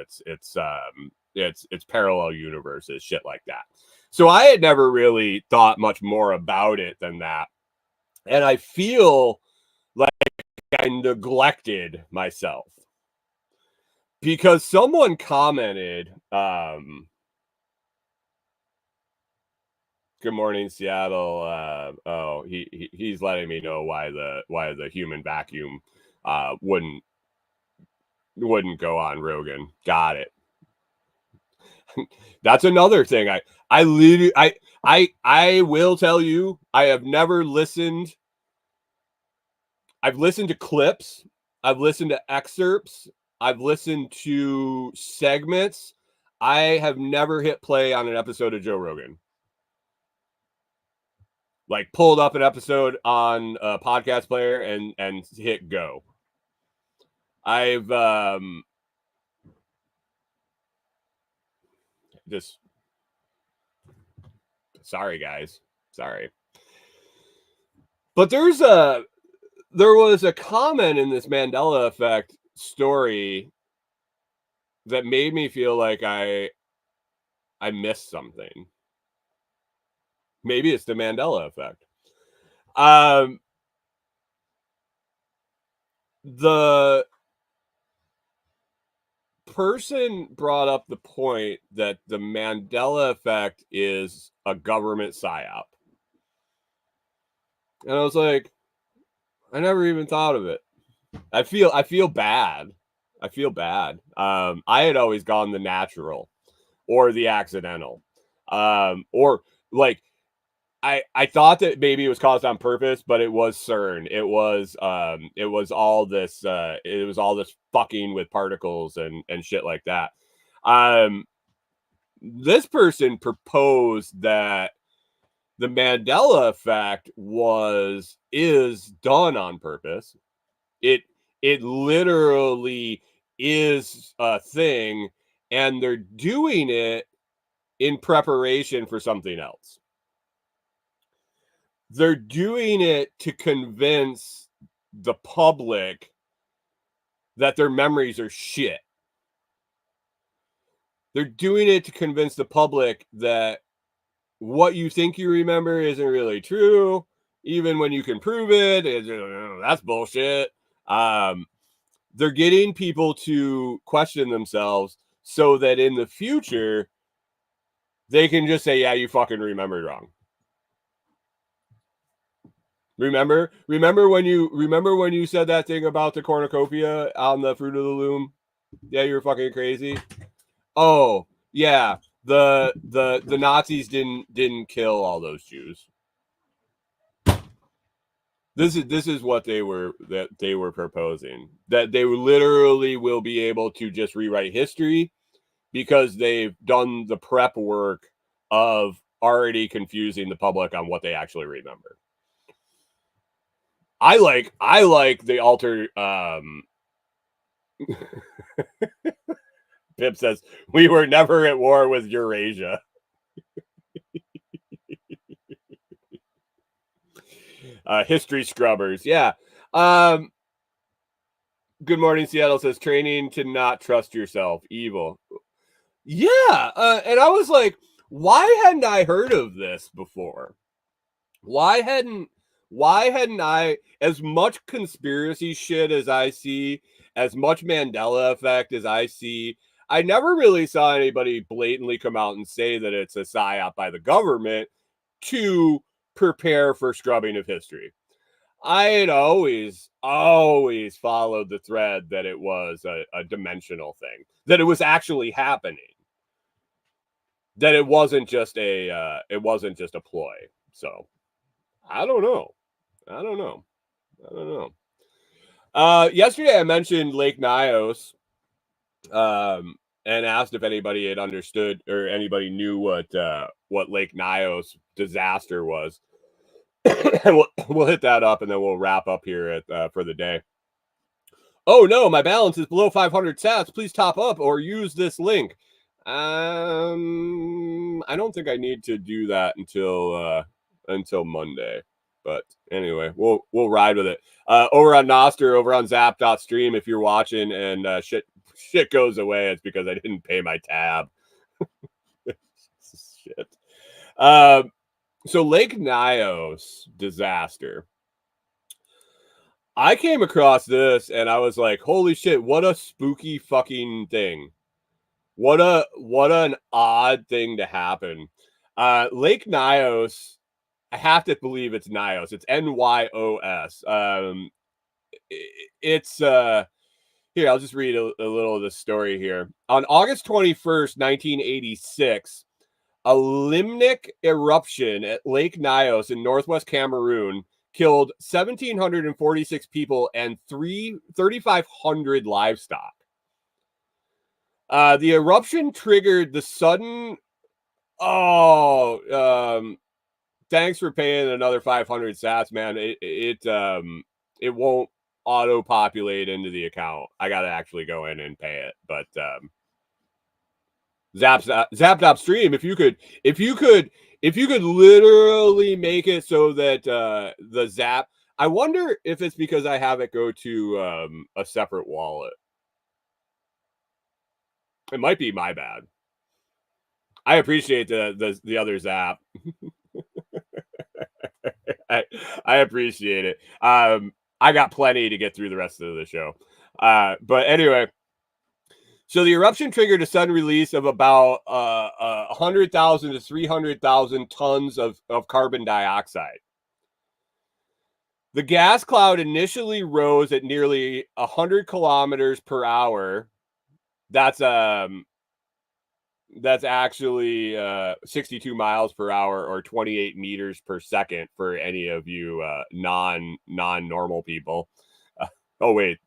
It's parallel universes, shit like that. So I had never really thought much more about it than that. And I feel like I neglected myself because someone commented, good morning, Seattle. He's letting me know why the human vacuum wouldn't go on Rogan. Got it. That's another thing. I literally I will tell you, I have never listened. I've listened to clips, I've listened to excerpts, I've listened to segments. I have never hit play on an episode of Joe Rogan. Like pulled up an episode on a podcast player and hit go. I've just sorry guys. Sorry. But there was a comment in this Mandela effect story that made me feel like I missed something. Maybe it's the Mandela effect. The person brought up the point that the Mandela effect is a government psyop. And I was like, I never even thought of it. I feel bad. I feel bad. I had always gone the natural or the accidental. Or like I thought that maybe it was caused on purpose, but it was CERN. It was all this fucking with particles and shit like that. This person proposed that the Mandela effect is done on purpose. It literally is a thing, and they're doing it in preparation for something else. They're doing it to convince the public that their memories are shit. They're doing it to convince the public that what you think you remember isn't really true, even when you can prove it. That's bullshit. They're getting people to question themselves so that in the future they can just say, yeah, you fucking remembered wrong. Remember when you said that thing about the cornucopia on the Fruit of the Loom? Yeah, you were fucking crazy. Oh, yeah. The Nazis didn't kill all those Jews. This is what they were proposing, that they literally will be able to just rewrite history because they've done the prep work of already confusing the public on what they actually remember. I like the alter. Pip says we were never at war with Eurasia. History scrubbers, yeah. Good morning, Seattle says training to not trust yourself. Evil. Yeah, and I was like, why hadn't I heard of this before? Why hadn't I, as much conspiracy shit as I see, as much Mandela effect as I see, I never really saw anybody blatantly come out and say that it's a psyop by the government to prepare for scrubbing of history. I had always followed the thread that it was a dimensional thing, that it was actually happening, that it wasn't just a ploy. So I don't know. Yesterday I mentioned Lake Nyos, and asked if anybody had understood or anybody knew what Lake Nyos disaster was. And we'll hit that up and then we'll wrap up here for the day. Oh no, my balance is below 500 sats. Please top up or use this link. I don't think I need to do that until Monday. But anyway, we'll ride with it. Over on Noster, over on Zap.stream, if you're watching and shit goes away, it's because I didn't pay my tab. Shit. So Lake Nyos disaster. I came across this and I was like, holy shit, what a spooky fucking thing. What an odd thing to happen. Lake Nyos, I have to believe it's Nyos. It's Nyos. It's here, I'll just read a little of the story here. On August 21st, 1986, a limnic eruption at Lake Nyos in northwest Cameroon killed 1,746 people and 3,500 livestock. The eruption triggered the sudden. Thanks for paying another 500 sats, man. It won't auto populate into the account. I gotta actually go in and pay it. But Zapped Stream, if you could literally make it so that the Zap. I wonder if it's because I have it go to a separate wallet. It might be my bad. I appreciate the other Zap. I appreciate it. I got plenty to get through the rest of the show. But anyway, so the eruption triggered a sudden release of about 100,000 to 300,000 tons of carbon dioxide. The gas cloud initially rose at nearly 100 kilometers per hour. That's actually 62 miles per hour or 28 meters per second for any of you non-normal people. Oh, wait.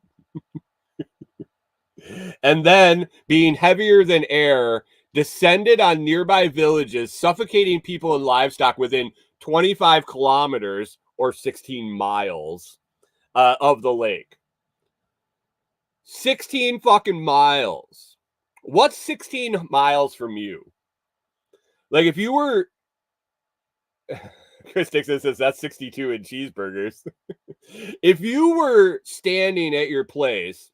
And then, being heavier than air, descended on nearby villages, suffocating people and livestock within 25 kilometers or 16 miles of the lake. 16 fucking miles. What's 16 miles from you? Like, if you were... Chris Dixon says that's 62 in cheeseburgers. If you were standing at your place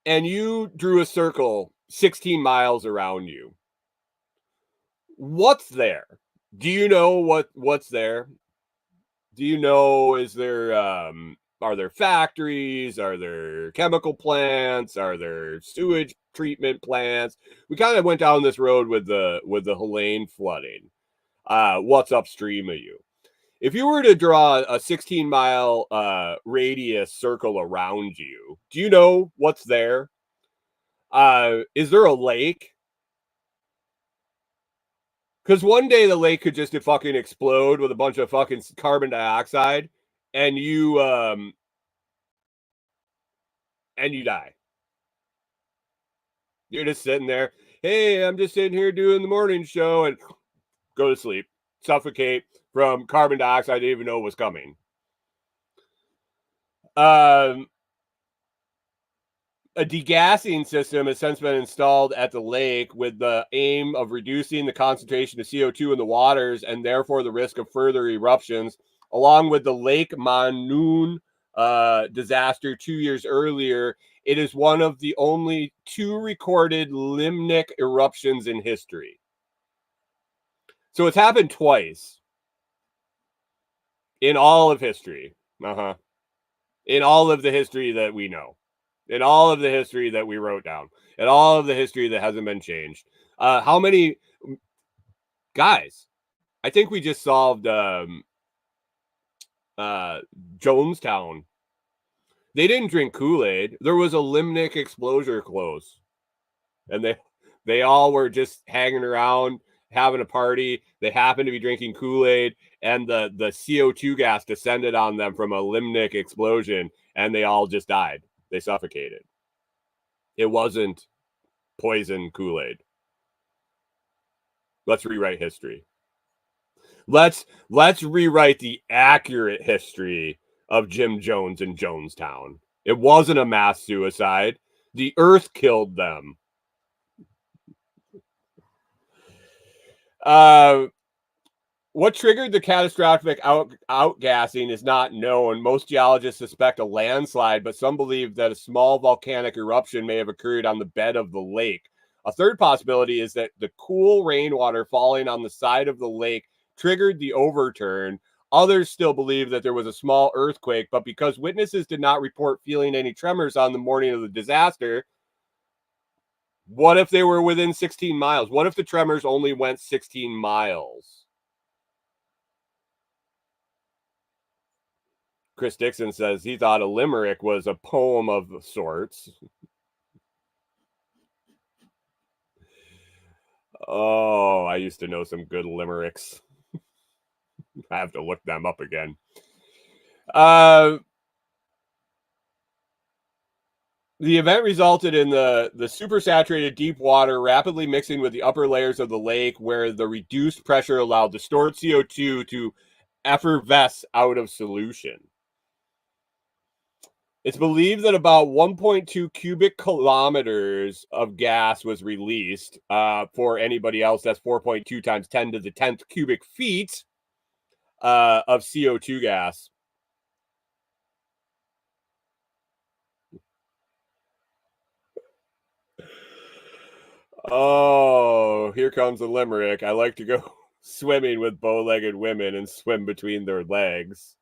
and you drew a circle 16 miles around you, what's there? Do you know what's there? Do you know, is there are there factories? Are there chemical plants? Are there sewage treatment plants? We kind of went down this road with the Helene flooding. What's upstream of you? If you were to draw a 16-mile radius circle around you, do you know what's there? Is there a lake? Because one day the lake could just fucking explode with a bunch of fucking carbon dioxide, and you die. You're just sitting there. Hey, I'm just sitting here doing the morning show, and go to sleep, suffocate from carbon dioxide I didn't even know was coming. A degassing system has since been installed at the lake with the aim of reducing the concentration of CO2 in the waters and therefore the risk of further eruptions, along with the Lake Manoon disaster 2 years earlier. It is one of the only 2 recorded limnic eruptions in history. So it's happened twice in all of history. In all of the history that we know. In all of the history that we wrote down. In all of the history that hasn't been changed. How many... Guys, I think we just solved Jonestown. They didn't drink Kool-Aid. There was a limnic explosion close. And they all were just hanging around, having a party. They happened to be drinking Kool-Aid, and the CO2 gas descended on them from a limnic explosion, and they all just died. They suffocated. It wasn't poison Kool-Aid. Let's rewrite history. Let's rewrite the accurate history of Jim Jones and Jonestown. It wasn't a mass suicide. The earth killed them. What triggered the catastrophic outgassing is not known. Most geologists suspect a landslide, but some believe that a small volcanic eruption may have occurred on the bed of the lake. A third possibility is that the cool rainwater falling on the side of the lake triggered the overturn. Others still believe that there was a small earthquake, but because witnesses did not report feeling any tremors on the morning of the disaster, what if they were within 16 miles? What if the tremors only went 16 miles? Chris Dixon says he thought a limerick was a poem of sorts. Oh, I used to know some good limericks. I have to look them up again. The event resulted in the supersaturated deep water rapidly mixing with the upper layers of the lake, where the reduced pressure allowed the stored CO2 to effervesce out of solution. It's believed that about 1.2 cubic kilometers of gas was released. For anybody else, that's 4.2 times 10 to the 10th cubic feet of CO2 gas. Oh, here comes a limerick. I like to go swimming with bow-legged women and swim between their legs.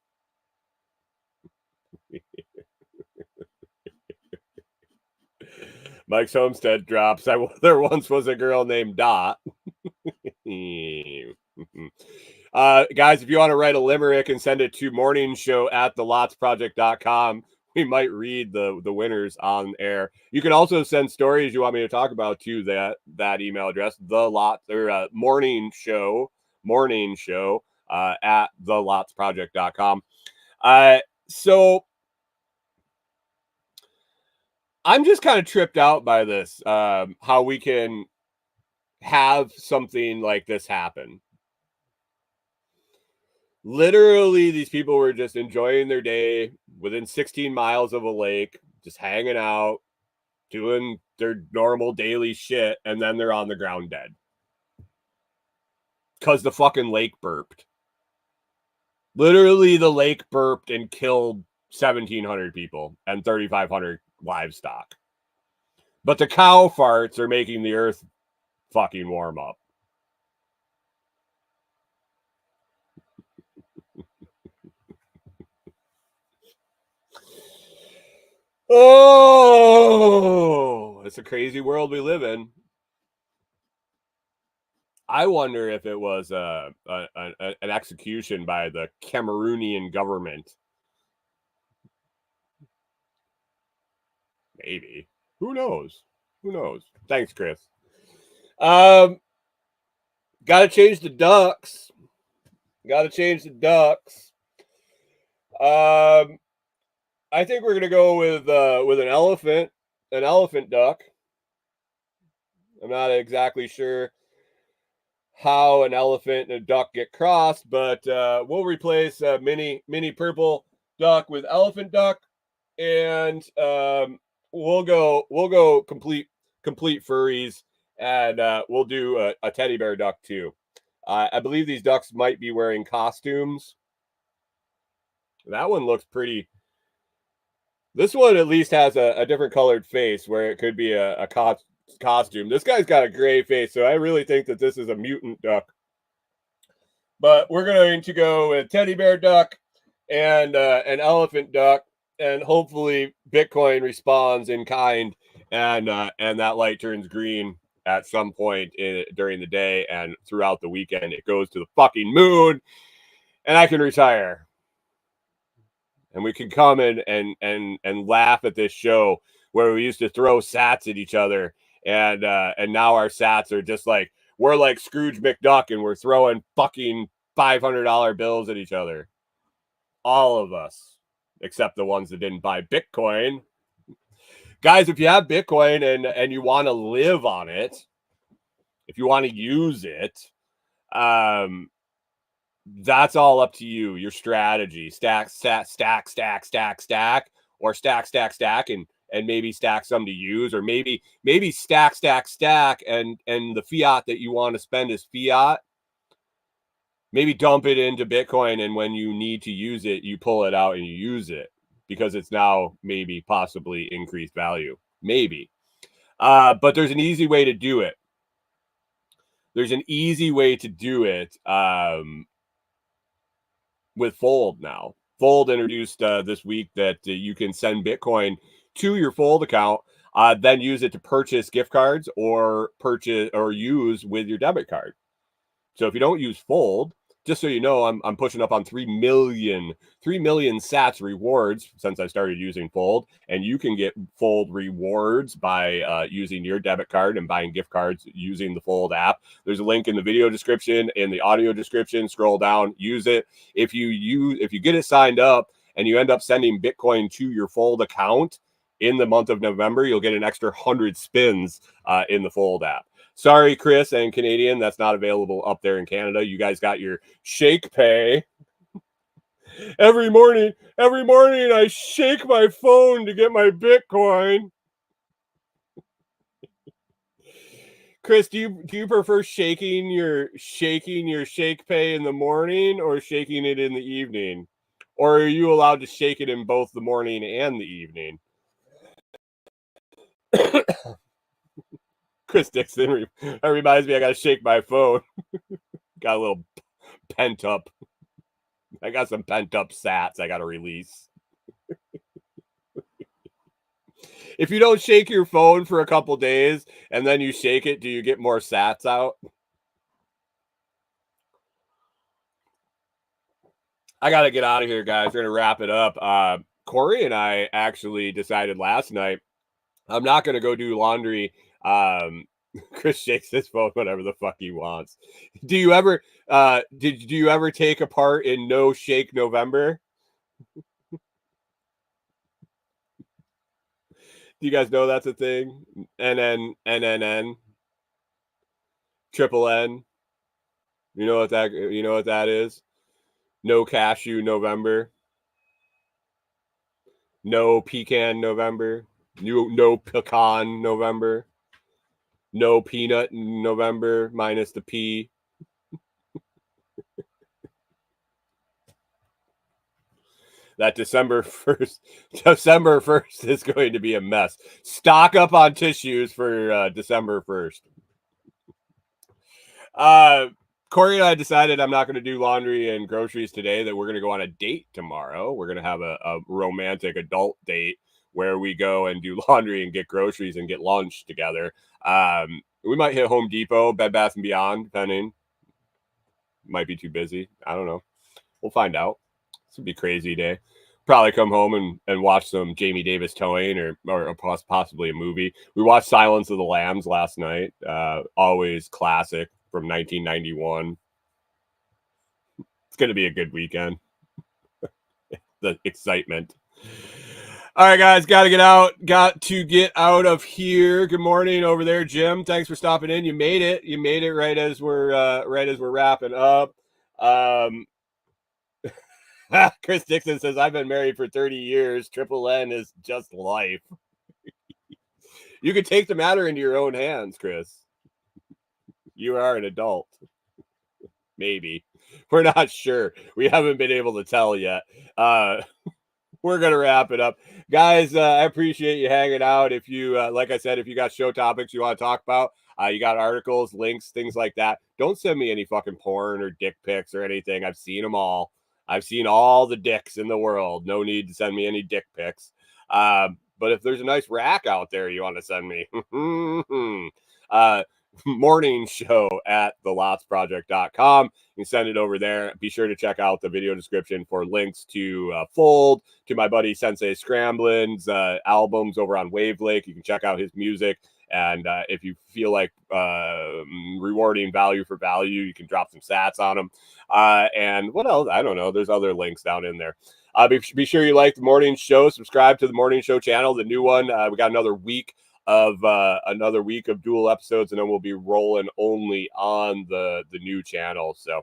Mike's Homestead drops. There once was a girl named Dot. Guys, if you want to write a limerick and send it to morningshow@thelotsproject.com, we might read the winners on air. You can also send stories you want me to talk about to that email address, morning show at thelotsproject.com. So I'm just kind of tripped out by this, how we can have something like this happen. Literally, these people were just enjoying their day within 16 miles of a lake, just hanging out, doing their normal daily shit, and then they're on the ground dead. Because the fucking lake burped. Literally, the lake burped and killed 1,700 people and 3,500 livestock. But the cow farts are making the earth fucking warm up. Oh, it's a crazy world we live in. I wonder if it was an execution by the Cameroonian government. Maybe. Who knows? Thanks, Chris. Got to change the ducks. I think we're gonna go with an elephant duck. I'm not exactly sure how an elephant and a duck get crossed, but we'll replace mini purple duck with elephant duck, and we'll go complete furries, and we'll do a teddy bear duck too. I believe these ducks might be wearing costumes. That one looks pretty. This one at least has a different colored face, where it could be a costume. This guy's got a gray face, so I really think that this is a mutant duck. But we're going to go with teddy bear duck and an elephant duck, and hopefully Bitcoin responds in kind, and that light turns green at some point during the day, and throughout the weekend it goes to the fucking moon, and I can retire. And we can come and laugh at this show where we used to throw sats at each other, and now our sats are just like, we're like Scrooge McDuck, and we're throwing fucking $500 bills at each other. All of us, except the ones that didn't buy Bitcoin. Guys, if you have Bitcoin and you want to live on it, if you want to use it, that's all up to you. Your strategy: stack, or stack, and maybe stack some to use, or maybe stack, and the fiat that you want to spend is fiat. Maybe dump it into Bitcoin, and when you need to use it, you pull it out and you use it, because it's now maybe possibly increased value. Maybe. But there's an easy way to do it. There's an easy way to do it with Fold now. Fold introduced this week that you can send Bitcoin to your Fold account, then use it to purchase gift cards or purchase or use with your debit card. So if you don't use Fold, just so you know, I'm pushing up on 3 million sats rewards since I started using Fold, and you can get Fold rewards by using your debit card and buying gift cards using the Fold app. There's a link in the video description, in the audio description. Scroll down, use it. If you get it signed up and you end up sending Bitcoin to your Fold account in the month of November, you'll get an extra 100 spins in the Fold app. Sorry, Chris and Canadian, that's not available up there in Canada. You guys got your Shake Pay. Every morning I shake my phone to get my Bitcoin. Chris, do you prefer shaking your Shake Pay in the morning or shaking it in the evening? Or are you allowed to shake it in both the morning and the evening? Chris Dixon, that reminds me I got to shake my phone. Got a little pent up. I got some pent up sats I got to release. If you don't shake your phone for a couple days and then you shake it, do you get more sats out? I got to get out of here, guys. We're going to wrap it up. Corey and I actually decided last night I'm not going to go do laundry. Chris shakes his phone whatever the fuck he wants. Do you ever do you ever take a part in No Shake November? Do you guys know that's a thing? NNN, triple N. You know what that is? No Cashew November. No Pecan November. No Pecan November. No Peanut November minus the P. That December 1st is going to be a mess. Stock up on tissues for December 1st. Corey and I decided I'm not going to do laundry and groceries today, that we're going to go on a date tomorrow. We're going to have a romantic adult date where we go and do laundry and get groceries and get lunch together. We might hit Home Depot, Bed Bath & Beyond, depending. Might be too busy. I don't know. We'll find out. This would be a crazy day. Probably come home and watch some Jamie Davis towing or possibly a movie. We watched Silence of the Lambs last night. Always classic from 1991. It's going to be a good weekend. The excitement. All right, guys, got to get out of here. Good morning over there, Jim. Thanks for stopping in. You made it right as we're wrapping up. Chris Dixon says, I've been married for 30 years. Triple N is just life. You could take the matter into your own hands, Chris. You are an adult. Maybe. We're not sure. We haven't been able to tell yet. We're going to wrap it up. Guys, I appreciate you hanging out. If you, like I said, if you got show topics you want to talk about, you got articles, links, things like that, don't send me any fucking porn or dick pics or anything. I've seen them all. I've seen all the dicks in the world. No need to send me any dick pics. But if there's a nice rack out there you want to send me, morning show at thelotsproject.com. You can send it over there. Be sure to check out the video description for links to Fold, to my buddy Sensei Scramblin's albums over on Wavelake. You can check out his music. And if you feel like rewarding value for value, you can drop some sats on them. And what else? I don't know. There's other links down in there. Be sure you like the morning show. Subscribe to the morning show channel, the new one. We got another week of dual episodes, and then we'll be rolling only on the new channel. So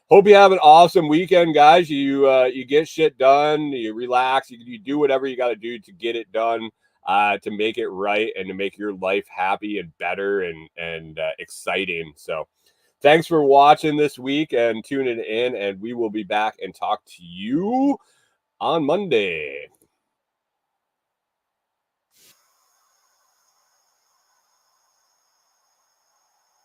hope you have an awesome weekend, guys. You get shit done, you relax, you do whatever you got to do to get it done, to make it right and to make your life happy and better and exciting. So thanks for watching this week and tuning in, and we will be back and talk to you on Monday.